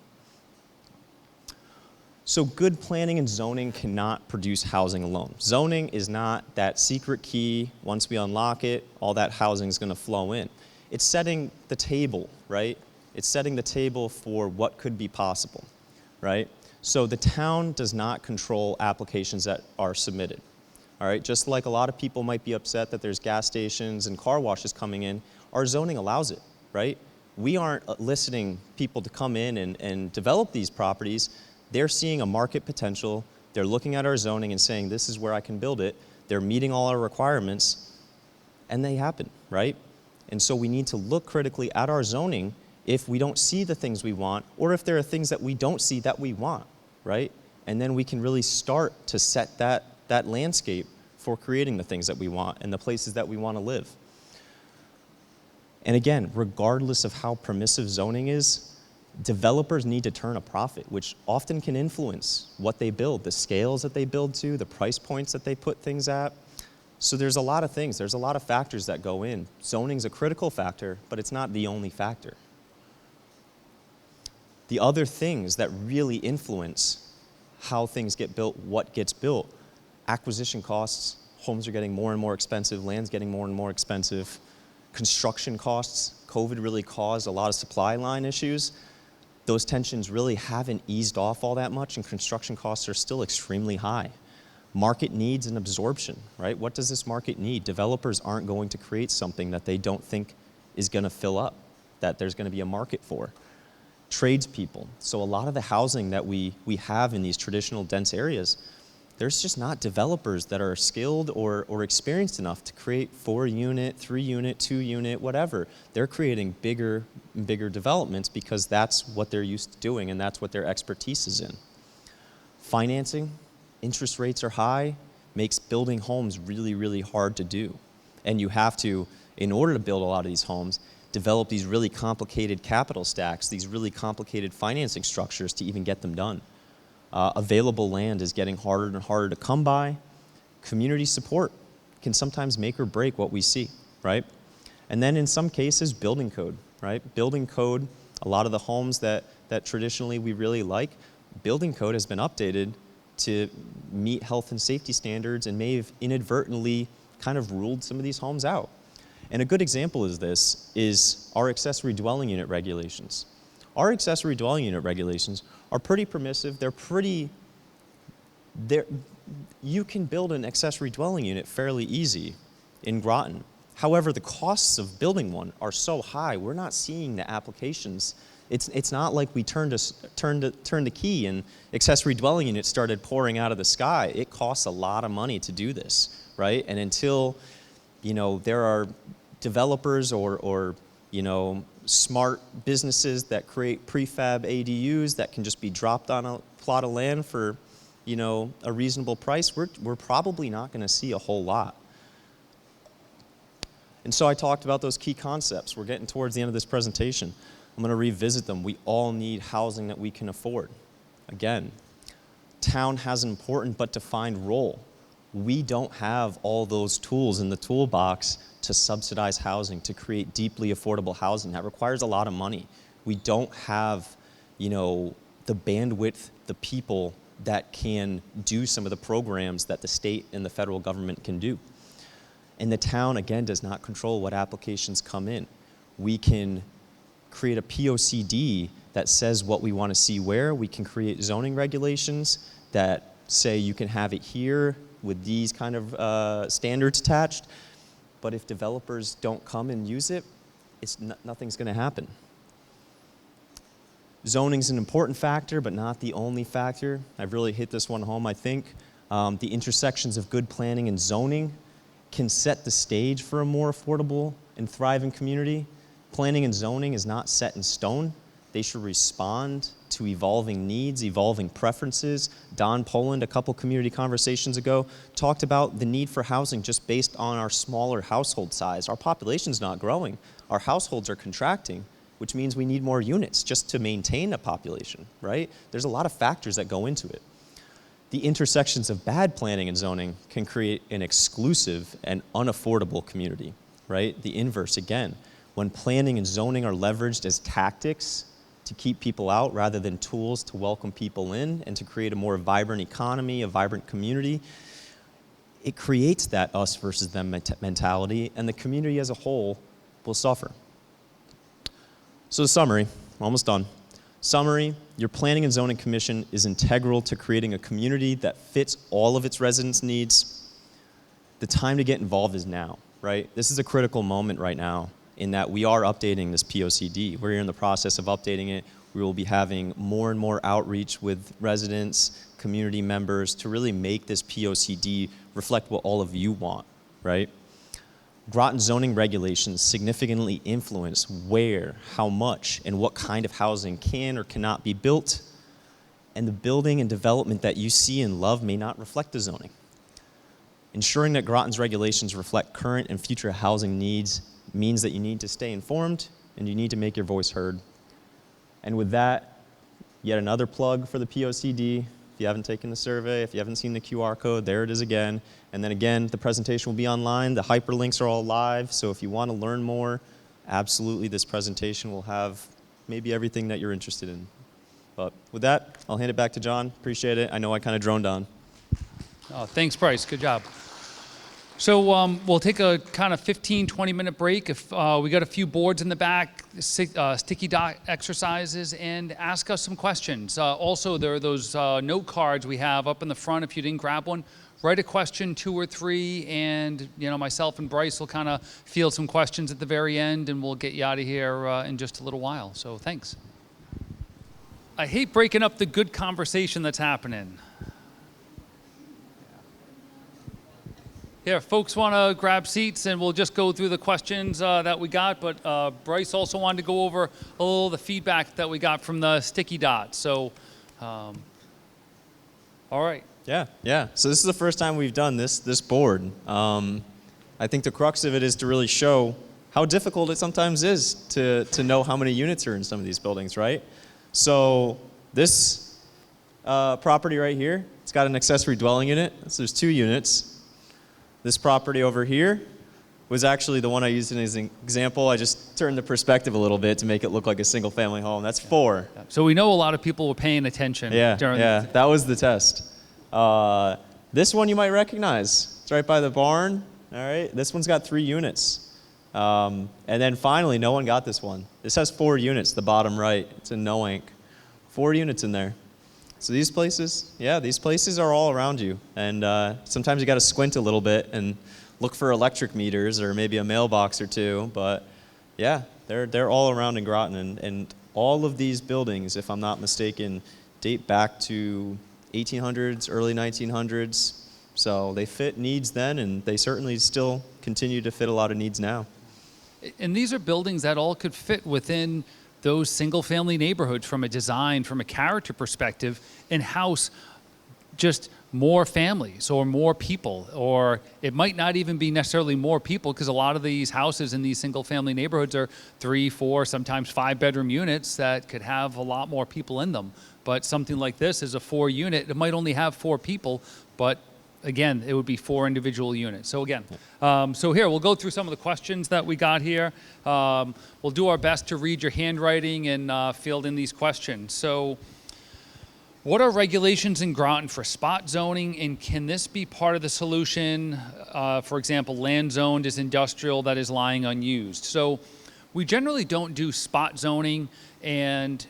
So good planning and zoning cannot produce housing alone. Zoning is not that secret key. Once we unlock it, all that housing is going to flow in. It's setting the table, right? It's setting the table for what could be possible, right? So the town does not control applications that are submitted, all right? Just like a lot of people might be upset that there's gas stations and car washes coming in, our zoning allows it, right? We aren't eliciting people to come in and develop these properties. They're seeing a market potential. They're looking at our zoning and saying, this is where I can build it. They're meeting all our requirements, and they happen, right? And so we need to look critically at our zoning if we don't see the things we want, or if there are things that we don't see that we want, right? And then we can really start to set that landscape for creating the things that we want and the places that we want to live. And again, regardless of how permissive zoning is, developers need to turn a profit, which often can influence what they build, the scales that they build to, the price points that they put things at. So there's a lot of things, there's a lot of factors that go in. Zoning's a critical factor, but it's not the only factor. The other things that really influence how things get built, what gets built, acquisition costs, homes are getting more and more expensive, land's getting more and more expensive, construction costs. COVID really caused a lot of supply line issues. Those tensions really haven't eased off all that much, and construction costs are still extremely high. Market needs and absorption, right? What does this market need? Developers aren't going to create something that they don't think is going to fill up, that there's going to be a market for. Tradespeople. So a lot of the housing that we have in these traditional dense areas, there's just not developers that are skilled or experienced enough to create 4-unit, 3-unit, 2-unit, whatever. They're creating bigger and bigger developments because that's what they're used to doing and that's what their expertise is in. Financing, interest rates are high, makes building homes really, really hard to do. And you have to, in order to build a lot of these homes, develop these really complicated capital stacks, these really complicated financing structures to even get them done. Available land is getting harder and harder to come by. Community support can sometimes make or break what we see, right? And then in some cases, building code, right? Building code, a lot of the homes that traditionally we really like, building code has been updated to meet health and safety standards and may have inadvertently kind of ruled some of these homes out. And a good example of this is our accessory dwelling unit regulations. Our accessory dwelling unit regulations are pretty permissive. You can build an accessory dwelling unit fairly easy in Groton. However, the costs of building one are so high, we're not seeing the applications. It's not like we turned the key and accessory dwelling units started pouring out of the sky. It costs a lot of money to do this, right? And until there are developers or smart businesses that create prefab ADUs that can just be dropped on a plot of land for a reasonable price, we're probably not going to see a whole lot. And so I talked about those key concepts. We're getting towards the end of this presentation. I'm going to revisit them. We all need housing that we can afford. Again, town has an important but defined role. We don't have all those tools in the toolbox to subsidize housing, to create deeply affordable housing. That requires a lot of money. We don't have, the bandwidth, the people that can do some of the programs that the state and the federal government can do. And the town, again, does not control what applications come in. We can create a POCD that says what we want to see where. We can create zoning regulations that say you can have it here with these kind of standards attached. But if developers don't come and use it, nothing's going to happen. Zoning's an important factor, but not the only factor. I've really hit this one home, I think. The intersections of good planning and zoning can set the stage for a more affordable and thriving community. Planning and zoning is not set in stone. They should respond to evolving needs, evolving preferences. Don Poland, a couple community conversations ago, talked about the need for housing just based on our smaller household size. Our population's not growing. Our households are contracting, which means we need more units just to maintain a population, right? There's a lot of factors that go into it. The intersections of bad planning and zoning can create an exclusive and unaffordable community, right? The inverse again. When planning and zoning are leveraged as tactics to keep people out rather than tools to welcome people in and to create a more vibrant economy, a vibrant community, it creates that us versus them mentality, and the community as a whole will suffer. So the summary, we're almost done. Summary, your Planning and Zoning Commission is integral to creating a community that fits all of its residents' needs. The time to get involved is now, right? This is a critical moment right now in that we are updating this POCD. We're in the process of updating it. We will be having more and more outreach with residents, community members to really make this POCD reflect what all of you want, right? Groton zoning regulations significantly influence where, how much, and what kind of housing can or cannot be built, and the building and development that you see and love may not reflect the zoning. Ensuring that Groton's regulations reflect current and future housing needs means that you need to stay informed and you need to make your voice heard. And with that, yet another plug for the POCD. If you haven't taken the survey, if you haven't seen the QR code, there it is again. And then again, the presentation will be online. The hyperlinks are all live. So if you want to learn more, absolutely this presentation will have maybe everything that you're interested in. But with that, I'll hand it back to John. Appreciate it. I know I kind of droned on. Thanks, Bryce. Good job. So we'll take a kind of 15, 20-minute break. If we got a few boards in the back, sticky dot exercises, and ask us some questions. Also, there are those note cards we have up in the front. If you didn't grab one, write a question, 2 or 3, and myself and Bryce will kind of field some questions at the very end, and we'll get you out of here in just a little while. So thanks. I hate breaking up the good conversation that's happening. Here, folks want to grab seats, and we'll just go through the questions that we got. But Bryce also wanted to go over a little of the feedback that we got from the sticky dots. So, all right. Yeah. So this is the first time we've done this board. I think the crux of it is to really show how difficult it sometimes is to know how many units are in some of these buildings, right? So this property right here, it's got an accessory dwelling unit. So there's 2 units. This property over here was actually the one I used as an example. I just turned the perspective a little bit to make it look like a single family home. That's 4. So we know a lot of people were paying attention. Yeah, that was the test. This one you might recognize. It's right by the barn. All right, this one's got 3 units. And then finally, no one got this one. This has 4 units, the bottom right. It's in no ink. 4 units in there. So these places are all around you. And sometimes you got to squint a little bit and look for electric meters or maybe a mailbox or 2. But yeah, they're all around in Groton. And all of these buildings, if I'm not mistaken, date back to 1800s, early 1900s. So they fit needs then, and they certainly still continue to fit a lot of needs now. And these are buildings that all could fit within those single-family neighborhoods from a design, from a character perspective, and house just more families or more people. Or it might not even be necessarily more people, because a lot of these houses in these single-family neighborhoods are 3, 4, sometimes 5-bedroom units that could have a lot more people in them. But something like this is a 4-unit. It might only have 4 people, but again, it would be 4 individual units. So again, so here, we'll go through some of the questions that we got here. We'll do our best to read your handwriting and field in these questions. So what are regulations in Groton for spot zoning, and can this be part of the solution? For example, land zoned as industrial that is lying unused. So we generally don't do spot zoning, and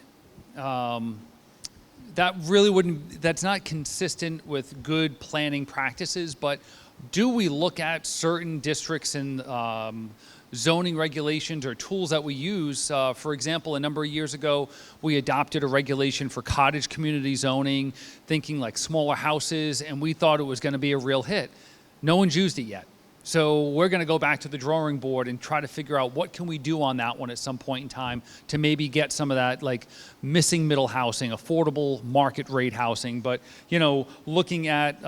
that really wouldn't, that's not consistent with good planning practices. But do we look at certain districts and zoning regulations or tools that we use? For example, a number of years ago, we adopted a regulation for cottage community zoning, thinking like smaller houses, and we thought it was going to be a real hit. No one's used it yet. So we're going to go back to the drawing board and try to figure out what can we do on that one at some point in time to maybe get some of that like missing middle housing, affordable market rate housing. But, looking at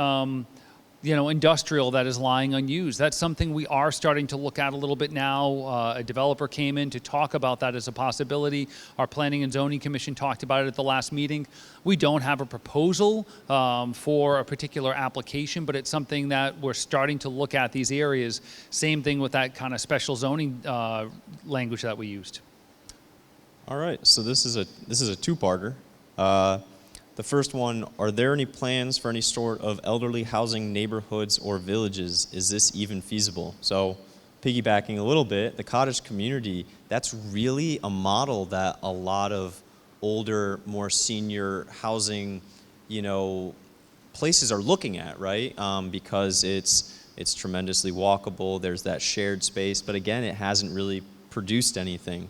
industrial that is lying unused. That's something we are starting to look at a little bit now. A developer came in to talk about that as a possibility. Our Planning and Zoning Commission talked about it at the last meeting. We don't have a proposal for a particular application, but it's something that we're starting to look at these areas. Same thing with that kind of special zoning language that we used. All right, so this is a two-parter. The first one, are there any plans for any sort of elderly housing neighborhoods or villages? Is this even feasible? So piggybacking a little bit, the cottage community, that's really a model that a lot of older, more senior housing, places are looking at, right? Because it's tremendously walkable, there's that shared space, but again, it hasn't really produced anything.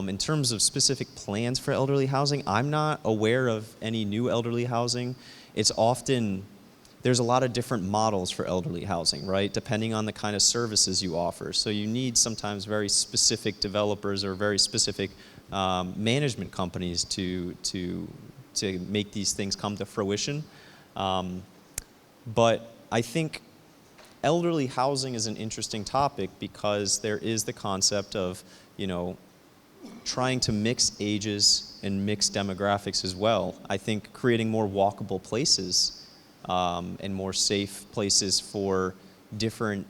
In terms of specific plans for elderly housing, I'm not aware of any new elderly housing. It's often, there's a lot of different models for elderly housing, right? Depending on the kind of services you offer. So you need sometimes very specific developers or very specific management companies to make these things come to fruition. But I think elderly housing is an interesting topic because there is the concept of, trying to mix ages and mix demographics as well. I think creating more walkable places and more safe places for different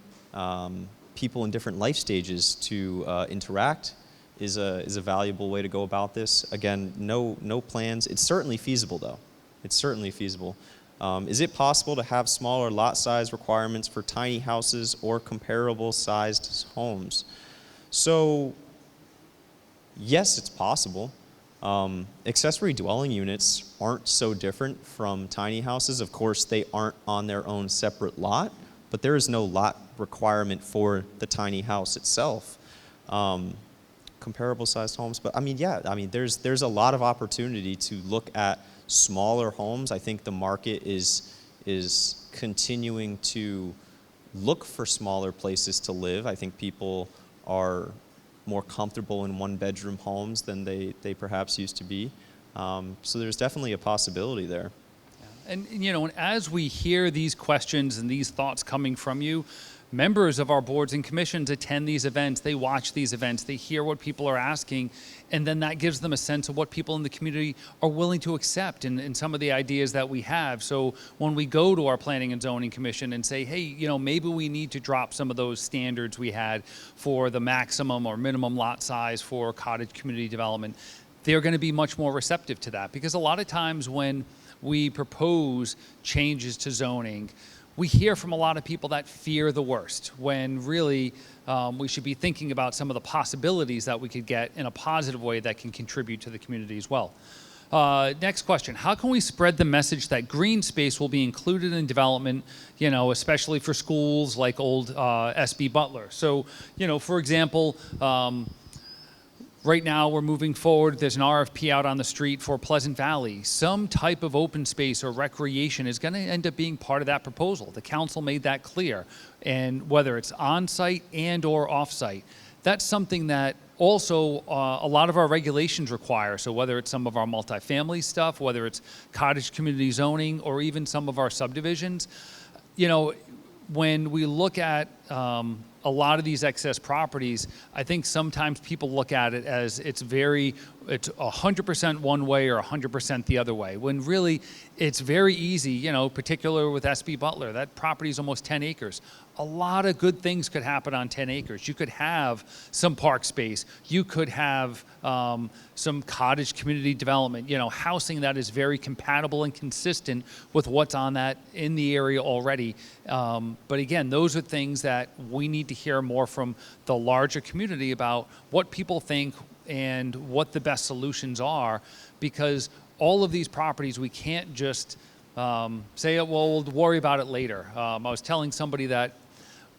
people in different life stages to interact is a valuable way to go about this. Again, no plans. It's certainly feasible though. It's certainly feasible. Is it possible to have smaller lot size requirements for tiny houses or comparable sized homes? So, yes, it's possible. Accessory dwelling units aren't so different from tiny houses. Of course, they aren't on their own separate lot, but there is no lot requirement for the tiny house itself. Comparable sized homes, but there's a lot of opportunity to look at smaller homes. I think the market is continuing to look for smaller places to live. I think people are more comfortable in one-bedroom homes than they perhaps used to be. So there's definitely a possibility there. And as we hear these questions and these thoughts coming from you, members of our boards and commissions attend these events, they watch these events, they hear what people are asking, and then that gives them a sense of what people in the community are willing to accept and some of the ideas that we have. So when we go to our Planning and Zoning Commission and say, hey, maybe we need to drop some of those standards we had for the maximum or minimum lot size for cottage community development, they're going to be much more receptive to that. Because a lot of times when we propose changes to zoning, we hear from a lot of people that fear the worst, when really we should be thinking about some of the possibilities that we could get in a positive way that can contribute to the community as well. Next question, how can we spread the message that green space will be included in development, especially for schools like old SB Butler? So, for example, right now, we're moving forward. There's an RFP out on the street for Pleasant Valley. Some type of open space or recreation is going to end up being part of that proposal. The council made that clear. And whether it's on-site and or off-site, that's something that also a lot of our regulations require. So whether it's some of our multifamily stuff, whether it's cottage community zoning, or even some of our subdivisions, when we look at a lot of these excess properties, I think sometimes people look at it as it's 100% one way or 100% the other way, when really it's very easy, particularly with SB Butler, that property is almost 10 acres. A lot of good things could happen on 10 acres. You could have some park space. You could have some cottage community development, housing that is very compatible and consistent with what's on that in the area already. But again, those are things that we need to hear more from the larger community about what people think and what the best solutions are, because all of these properties, we can't just say, well, we'll worry about it later. I was telling somebody that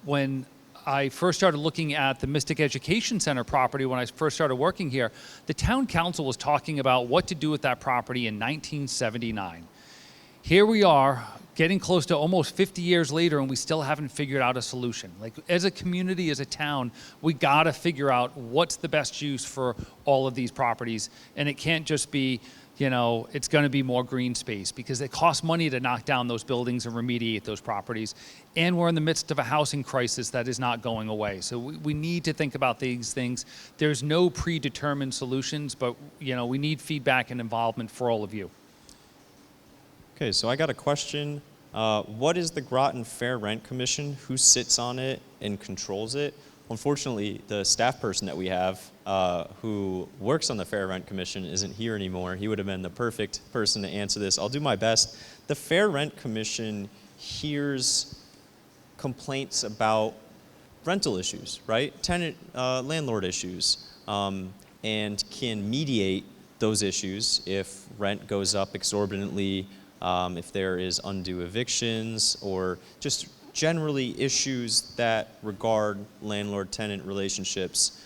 when I first started looking at the Mystic Education Center property, when I first started working here, the town council was talking about what to do with that property in 1979. Here we are, getting close to almost 50 years later, and we still haven't figured out a solution. Like, as a community, as a town, we gotta figure out what's the best use for all of these properties. And it can't just be, it's going to be more green space because it costs money to knock down those buildings and remediate those properties. And we're in the midst of a housing crisis that is not going away. So we need to think about these things. There's no predetermined solutions, but we need feedback and involvement for all of you. Okay, so I got a question. What is the Groton Fair Rent Commission? Who sits on it and controls it? Unfortunately, the staff person that we have who works on the Fair Rent Commission isn't here anymore. He would have been the perfect person to answer this. I'll do my best. The Fair Rent Commission hears complaints about rental issues, right? Tenant, landlord issues, and can mediate those issues if rent goes up exorbitantly, if there is undue evictions, or just generally issues that regard landlord-tenant relationships.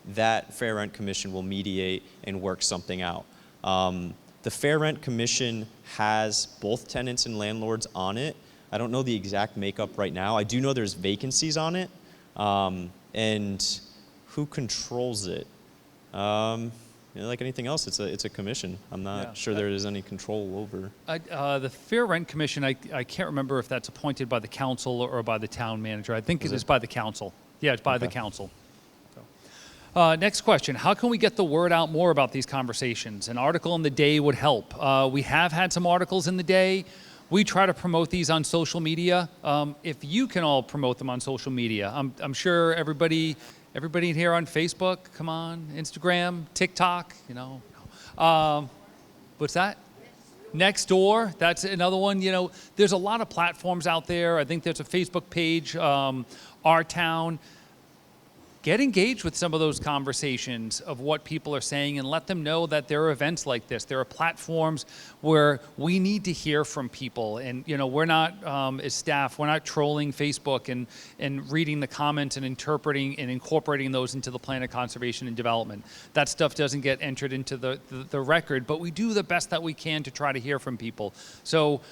That Fair Rent Commission will mediate and work something out. The Fair Rent Commission has both tenants and landlords on it. I don't know the exact makeup right now. I do know there's vacancies on it. And who controls it? Like anything else, it's a commission. I'm not sure there is any control over. The Fair Rent Commission, I can't remember if that's appointed by the council or by the town manager. I think it is by the council. Yeah, it's by the council. Next question. How can we get the word out more about these conversations? An article in the Day would help. We have had some articles in the Day. We try to promote these on social media. If you can all promote them on social media, I'm sure everybody here on Facebook, come on, Instagram, TikTok, what's that? Nextdoor, that's another one. There's a lot of platforms out there. I think there's a Facebook page, Our Town. Get engaged with some of those conversations of what people are saying and let them know that there are events like this. There are platforms where we need to hear from people. And, we're not, as staff, we're not trolling Facebook and reading the comments and interpreting and incorporating those into the plan of conservation and development. That stuff doesn't get entered into the record, but we do the best that we can to try to hear from people. So,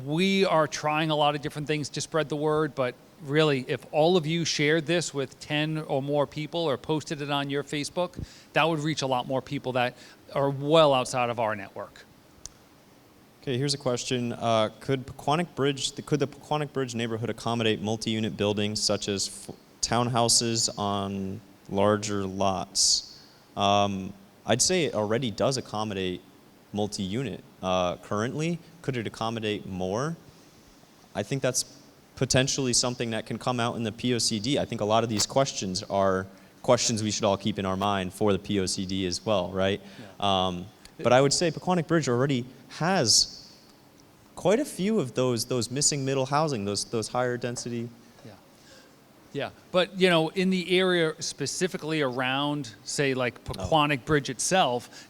we are trying a lot of different things to spread the word, but really, if all of you shared this with 10 or more people or posted it on your Facebook, that would reach a lot more people that are well outside of our network. Okay, here's a question. Could the Pequannock Bridge neighborhood accommodate multi-unit buildings such as townhouses on larger lots? I'd say it already does accommodate multi-unit currently. Could it accommodate more? I think that's potentially something that can come out in the POCD. I think a lot of these questions are questions we should all keep in our mind for the POCD as well, right? Yeah. But I would say Pequannock Bridge already has quite a few of those missing middle housing, those higher density. Yeah, but in the area specifically around, say, like Pequannock Bridge itself,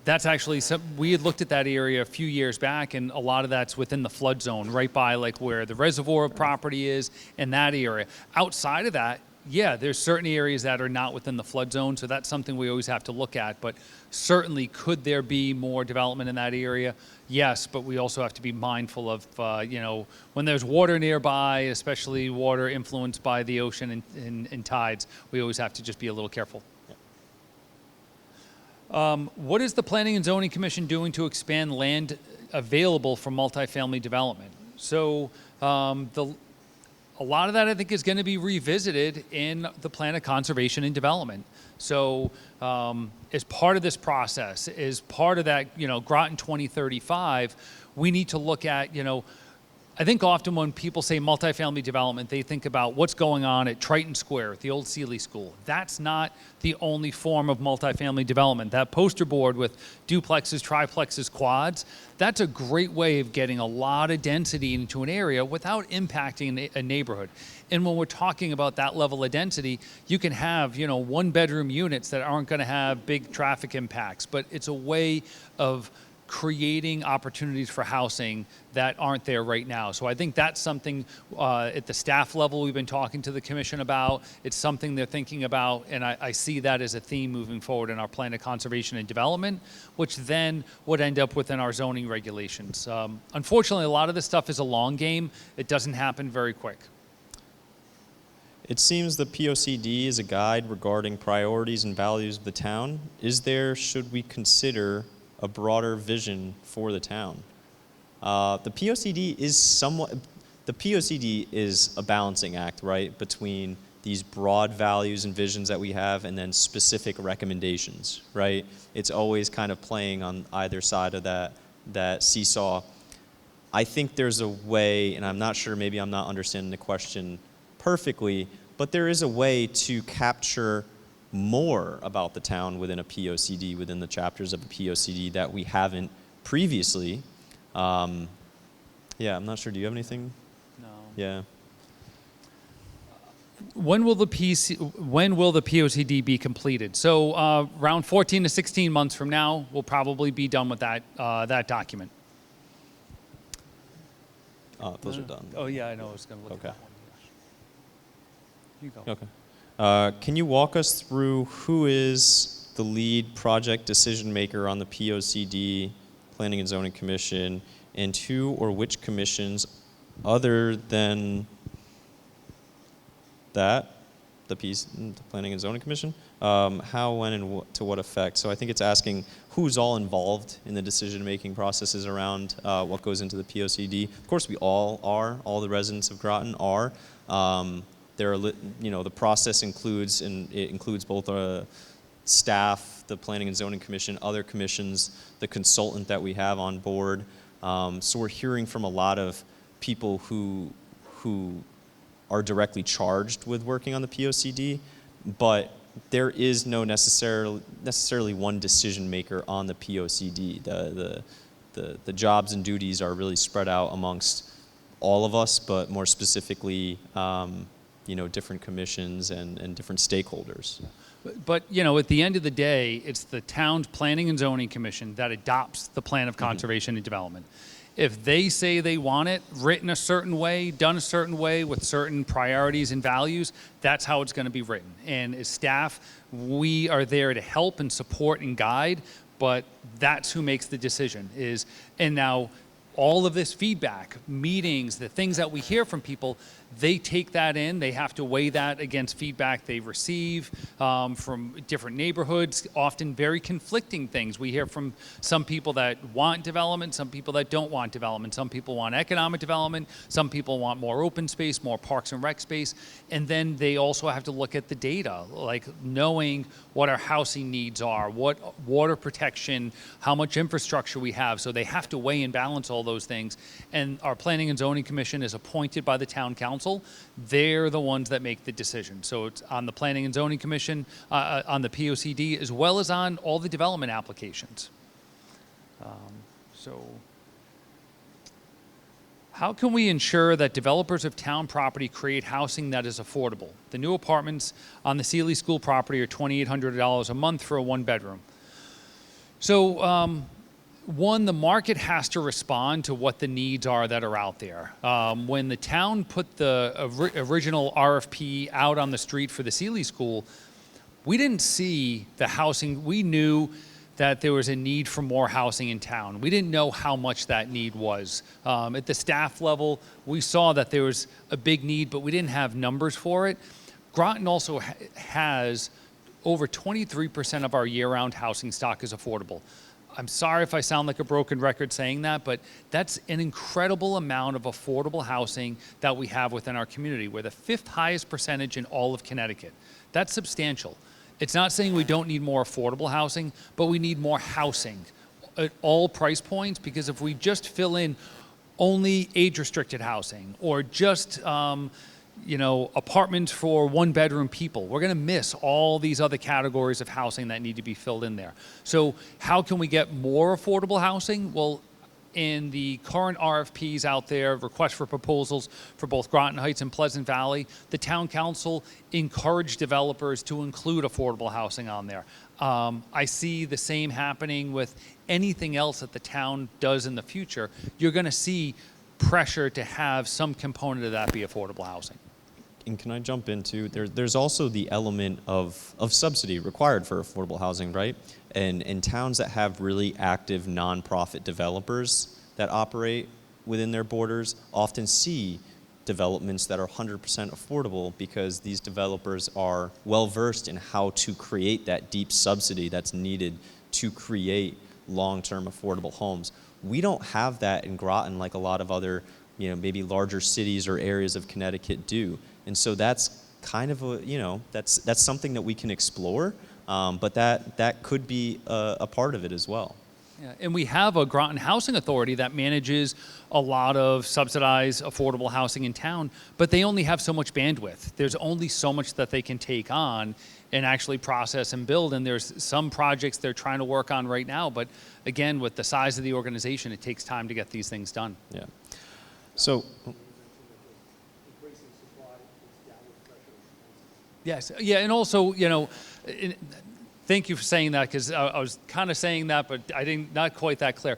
that's actually we had looked at that area a few years back, and a lot of that's within the flood zone, right by like where the reservoir property is in that area. Outside of that, yeah, there's certain areas that are not within the flood zone, so that's something we always have to look at. But certainly, could there be more development in that area? Yes, but we also have to be mindful of, when there's water nearby, especially water influenced by the ocean and tides, we always have to just be a little careful. What is the Planning and Zoning Commission doing to expand land available for multifamily development? So a lot of that, I think, is going to be revisited in the Plan of Conservation and Development. So as part of this process, as part of that, Groton 2035, we need to look at, I think often when people say multifamily development, they think about what's going on at Triton Square, at the old Sealy School. That's not the only form of multifamily development. That poster board with duplexes, triplexes, quads, that's a great way of getting a lot of density into an area without impacting a neighborhood. And when we're talking about that level of density, you can have, one-bedroom units that aren't going to have big traffic impacts, but it's a way of creating opportunities for housing that aren't there right now. So I think that's something at the staff level we've been talking to the commission about. It's something they're thinking about, and I see that as a theme moving forward in our Plan of Conservation and Development, which then would end up within our zoning regulations. Unfortunately, a lot of this stuff is a long game. It doesn't happen very quick. It seems the POCD is a guide regarding priorities and values of the town. Should we consider a broader vision for the town? The POCD is a balancing act, right, between these broad values and visions that we have and then specific recommendations, right? It's always kind of playing on either side of that seesaw. I think there's a way, and I'm not sure, maybe I'm not understanding the question perfectly, but there is a way to capture more about the town within a POCD, within the chapters of a POCD that we haven't previously. Yeah, I'm not sure. Do you have anything? No. Yeah. When will the POCD be completed? So around 14 to 16 months from now, we'll probably be done with that document. Those are done. Oh yeah, I know. I was going to look Okay. at that one. You go. Okay. Can you walk us through who is the lead project decision maker on the POCD, Planning and Zoning Commission, and who or which commissions other than that, the Planning and Zoning Commission, how, when, and to what effect? So I think it's asking who's all involved in the decision-making processes around what goes into the POCD. Of course, we all are. All the residents of Groton are. The process includes, and it includes both staff, the Planning and Zoning Commission, other commissions, the consultant that we have on board. So we're hearing from a lot of people who are directly charged with working on the POCD, but there is no necessarily one decision maker on the POCD. The jobs and duties are really spread out amongst all of us, but more specifically, different commissions and different stakeholders. But at the end of the day, it's the town's Planning and Zoning Commission that adopts the plan of conservation and development. If they say they want it written a certain way, done a certain way with certain priorities and values, that's how it's going to be written. And as staff, we are there to help and support and guide, but that's who makes the decision. And now all of this feedback, meetings, the things that we hear from people, they take that in. They have to weigh that against feedback they receive from different neighborhoods, often very conflicting things. We hear from some people that want development, some people that don't want development. Some people want economic development, some people want more open space, more parks and rec space. And then they also have to look at the data, like knowing what our housing needs are, what water protection, how much infrastructure we have. So they have to weigh and balance all those things. And our Planning and Zoning Commission is appointed by the town council. They're the ones that make the decision. So it's on the Planning and Zoning Commission, on the POCD, as well as on all the development applications. So how can we ensure that developers of town property create housing that is affordable? The new apartments on the Sealy School property are $2,800 a month for a one-bedroom. So one, the market has to respond to what the needs are that are out there. When the town put the original RFP out on the street for the Sealy School, we didn't see the housing. We knew that there was a need for more housing in town. We didn't know how much that need was. At the staff level, we saw that there was a big need, but we didn't have numbers for it. Groton also has over 23% of our year-round housing stock is affordable. I'm sorry if I sound like a broken record saying that, but that's an incredible amount of affordable housing that we have within our community. We're the 5th highest percentage in all of Connecticut. That's substantial. It's not saying we don't need more affordable housing, but we need more housing at all price points, because if we just fill in only age-restricted housing or just apartments for one-bedroom people, we're going to miss all these other categories of housing that need to be filled in there. So how can we get more affordable housing? Well, in the current RFPs out there, requests for proposals for both Groton Heights and Pleasant Valley, the town council encouraged developers to include affordable housing on there. I see the same happening with anything else that the town does in the future. You're going to see pressure to have some component of that be affordable housing. And can I jump into, there's also the element of subsidy required for affordable housing, right? And in towns that have really active nonprofit developers that operate within their borders often see developments that are 100% affordable because these developers are well versed in how to create that deep subsidy that's needed to create long-term affordable homes. We don't have that in Groton like a lot of other, maybe larger cities or areas of Connecticut do. And so that's kind of a, that's something that we can explore, but that could be a part of it as well. Yeah, and we have a Groton Housing Authority that manages a lot of subsidized affordable housing in town, but they only have so much bandwidth. There's only so much that they can take on and actually process and build, and there's some projects they're trying to work on right now, but again, with the size of the organization, it takes time to get these things done. Yeah. So, yes, yeah, and also, thank you for saying that, because I was kind of saying that, but I didn't, not quite that clear.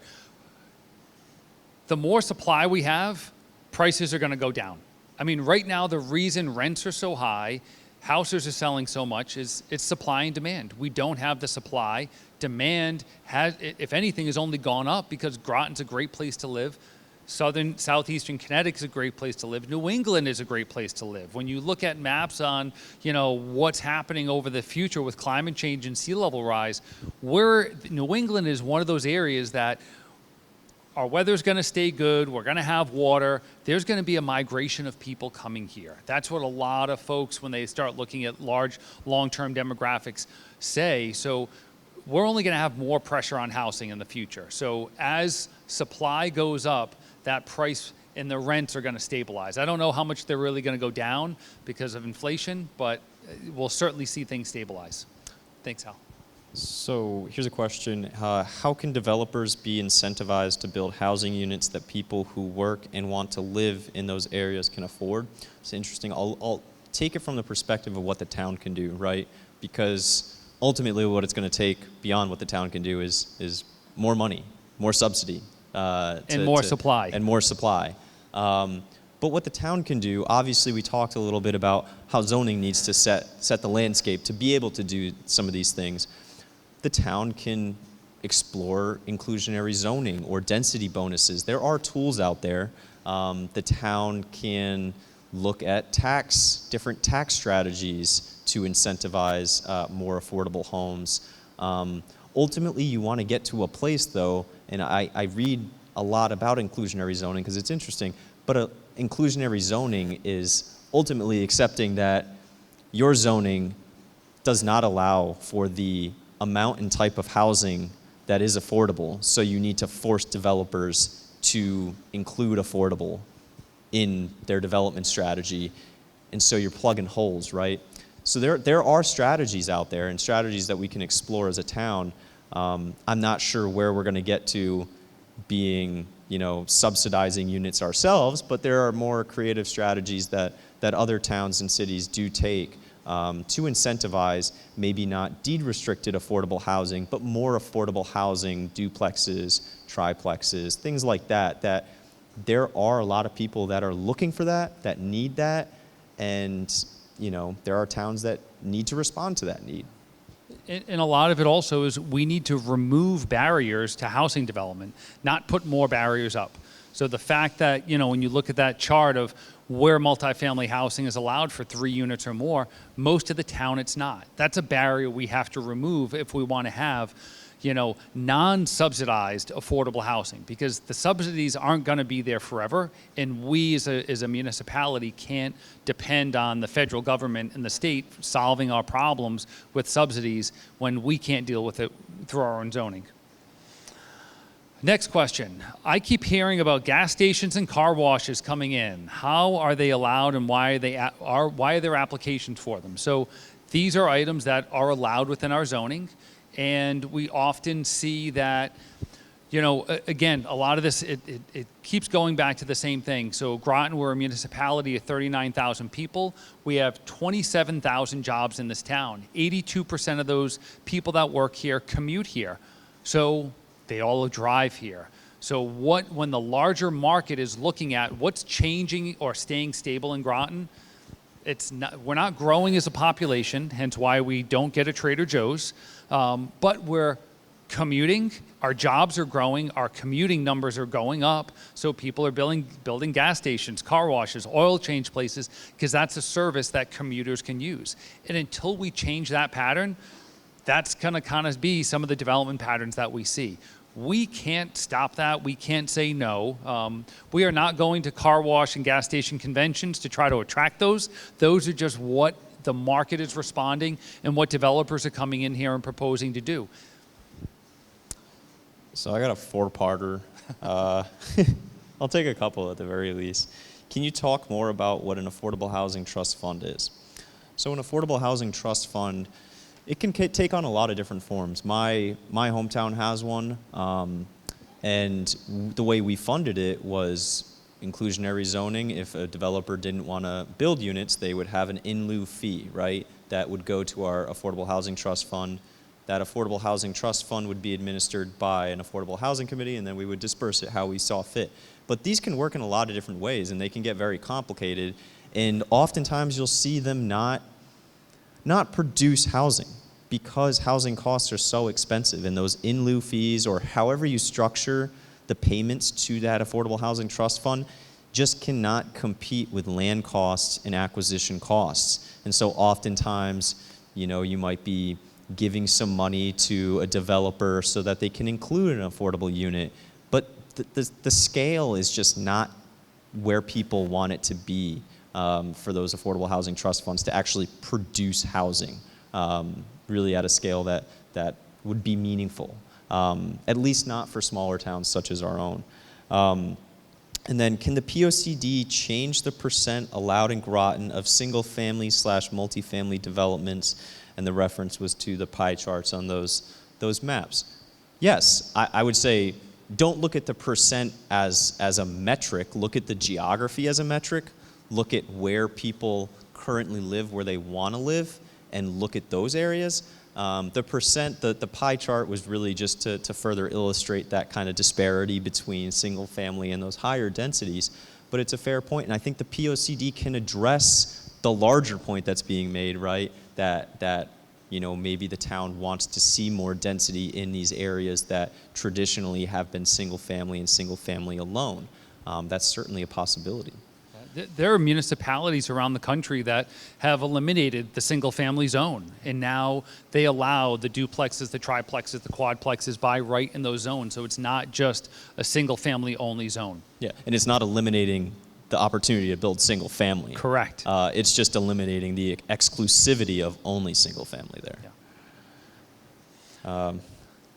The more supply we have, prices are going to go down. I mean, right now, the reason rents are so high, houses are selling so much, is it's supply and demand. We don't have the supply. Demand has, if anything, has only gone up because Groton's a great place to live. Southeastern Connecticut's a great place to live. New England is a great place to live. When you look at maps on, what's happening over the future with climate change and sea level rise, New England is one of those areas that our weather's going to stay good. We're going to have water. There's going to be a migration of people coming here. That's what a lot of folks, when they start looking at large, long-term demographics, say. So we're only going to have more pressure on housing in the future. So as supply goes up, that price and the rents are going to stabilize. I don't know how much they're really going to go down because of inflation, but we'll certainly see things stabilize. Thanks, Hal. So here's a question. How can developers be incentivized to build housing units that people who work and want to live in those areas can afford? It's interesting. I'll take it from the perspective of what the town can do, right? Because ultimately what it's going to take beyond what the town can do is more money, more subsidy. And more supply. And more supply. But what the town can do, obviously we talked a little bit about how zoning needs to set the landscape to be able to do some of these things. The town can explore inclusionary zoning or density bonuses. There are tools out there. The town can look at different tax strategies to incentivize more affordable homes. Ultimately, you want to get to a place, though, and I read a lot about inclusionary zoning because it's interesting, but inclusionary zoning is ultimately accepting that your zoning does not allow for the amount and type of housing that is affordable, so you need to force developers to include affordable in their development strategy, and so you're plugging holes, right? So there are strategies out there and strategies that we can explore as a town. I'm not sure where we're going to get to being, subsidizing units ourselves, but there are more creative strategies that other towns and cities do take to incentivize maybe not deed-restricted affordable housing, but more affordable housing, duplexes, triplexes, things like that, that there are a lot of people that are looking for that need that, and there are towns that need to respond to that need. And a lot of it also is we need to remove barriers to housing development, not put more barriers up. So the fact that, when you look at that chart of where multifamily housing is allowed for 3 units or more, most of the town it's not. That's a barrier we have to remove if we want to have, non-subsidized affordable housing, because the subsidies aren't going to be there forever, and we as a municipality can't depend on the federal government and the state solving our problems with subsidies when we can't deal with it through our own zoning. Next question. I keep hearing about gas stations and car washes coming in. How are they allowed, and why are there applications for them? So these are items that are allowed within our zoning. And we often see that, again, a lot of this, it keeps going back to the same thing. So Groton, we're a municipality of 39,000 people. We have 27,000 jobs in this town. 82% of those people that work here commute here. So they all drive here. So when the larger market is looking at what's changing or staying stable in Groton, we're not growing as a population, hence why we don't get a Trader Joe's. But we're commuting, our jobs are growing, our commuting numbers are going up, so people are building gas stations, car washes, oil change places, because that's a service that commuters can use. And until we change that pattern, that's going to kind of be some of the development patterns that we see. We can't stop that. We can't say no. We are not going to car wash and gas station conventions to try to attract those. Those are just what the market is responding and what developers are coming in here and proposing to do. So I got a four-parter. I'll take a couple at the very least. Can you talk more about what an affordable housing trust fund is? So an affordable housing trust fund, it can take on a lot of different forms. My hometown has one, and the way we funded it was inclusionary zoning. If a developer didn't want to build units, they would have an in lieu fee, right? That would go to our affordable housing trust fund. That affordable housing trust fund would be administered by an affordable housing committee, and then we would disperse it how we saw fit. But these can work in a lot of different ways, and they can get very complicated. And oftentimes you'll see them not produce housing because housing costs are so expensive, and those in lieu fees, or however you structure the payments to that affordable housing trust fund, just cannot compete with land costs and acquisition costs. And so oftentimes, you might be giving some money to a developer so that they can include an affordable unit, but the scale is just not where people want it to be for those affordable housing trust funds to actually produce housing really at a scale that would be meaningful, at least not for smaller towns such as our own. And then, can the POCD change the percent allowed in Groton of single-family/multifamily developments? And the reference was to the pie charts on those maps. Yes, I would say don't look at the percent as a metric. Look at the geography as a metric. Look at where people currently live, where they want to live, and look at those areas. The percent, the pie chart was really just to further illustrate that kind of disparity between single family and those higher densities. But it's a fair point, and I think the POCD can address the larger point that's being made, right? That maybe the town wants to see more density in these areas that traditionally have been single family and single family alone. That's certainly a possibility. There are municipalities around the country that have eliminated the single-family zone, and now they allow the duplexes, the triplexes, the quadplexes by right in those zones. So it's not just a single-family only zone. Yeah, and it's not eliminating the opportunity to build single-family. Correct. It's just eliminating the exclusivity of only single-family there. Yeah.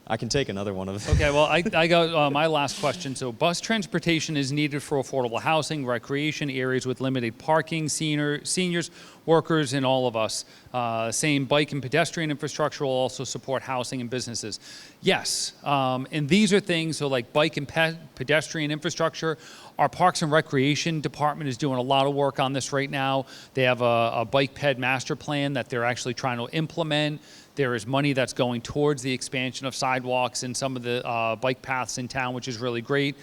I can take another one of them. Okay, well, I got my last question. So bus transportation is needed for affordable housing, recreation, areas with limited parking, seniors, workers, and all of us. Same bike and pedestrian infrastructure will also support housing and businesses. Yes, and these are things, so like bike and pedestrian infrastructure, our Parks and Recreation Department is doing a lot of work on this right now. They have a bike ped master plan that they're actually trying to implement. There is money that's going towards the expansion of sidewalks and some of the bike paths in town, which is really great.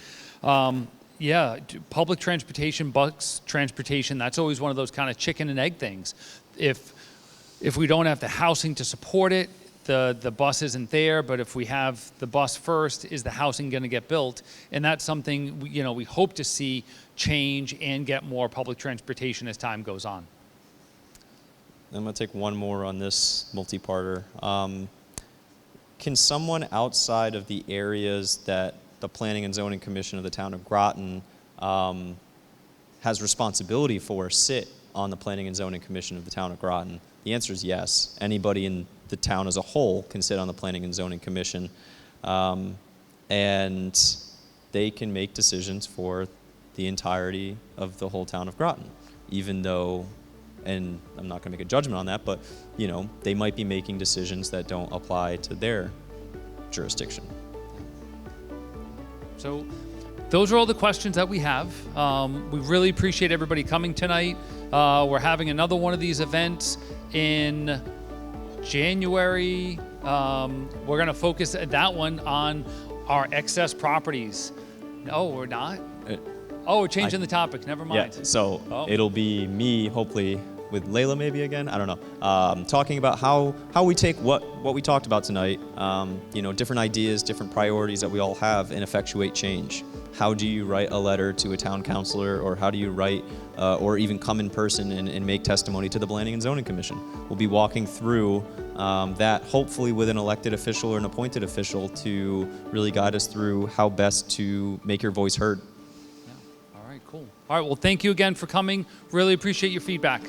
Yeah, public transportation, bus transportation, that's always one of those kind of chicken and egg things. If we don't have the housing to support it, the bus isn't there, but if we have the bus first, is the housing going to get built? And that's something we hope to see change and get more public transportation as time goes on. I'm going to take one more on this multi-parter. Can someone outside of the areas that the Planning and Zoning Commission of the town of Groton has responsibility for sit on the Planning and Zoning Commission of the town of Groton? The answer is yes. Anybody in the town as a whole can sit on the Planning and Zoning Commission, and they can make decisions for the entirety of the whole town of Groton, even though, and I'm not going to make a judgment on that, but they might be making decisions that don't apply to their jurisdiction. So those are all the questions that we have. We really appreciate everybody coming tonight. We're having another one of these events in January. We're going to focus at that one on our excess properties. No, we're not. Oh, we're changing the topic. Never mind. Yeah, so it'll be me, hopefully, with Layla maybe again, I don't know, talking about how we take what we talked about tonight, different ideas, different priorities that we all have and effectuate change. How do you write a letter to a town councilor, or how do you write or even come in person and make testimony to the Planning and Zoning Commission? We'll be walking through that, hopefully with an elected official or an appointed official, to really guide us through how best to make your voice heard. Yeah. All right, cool. All right, well, thank you again for coming. Really appreciate your feedback.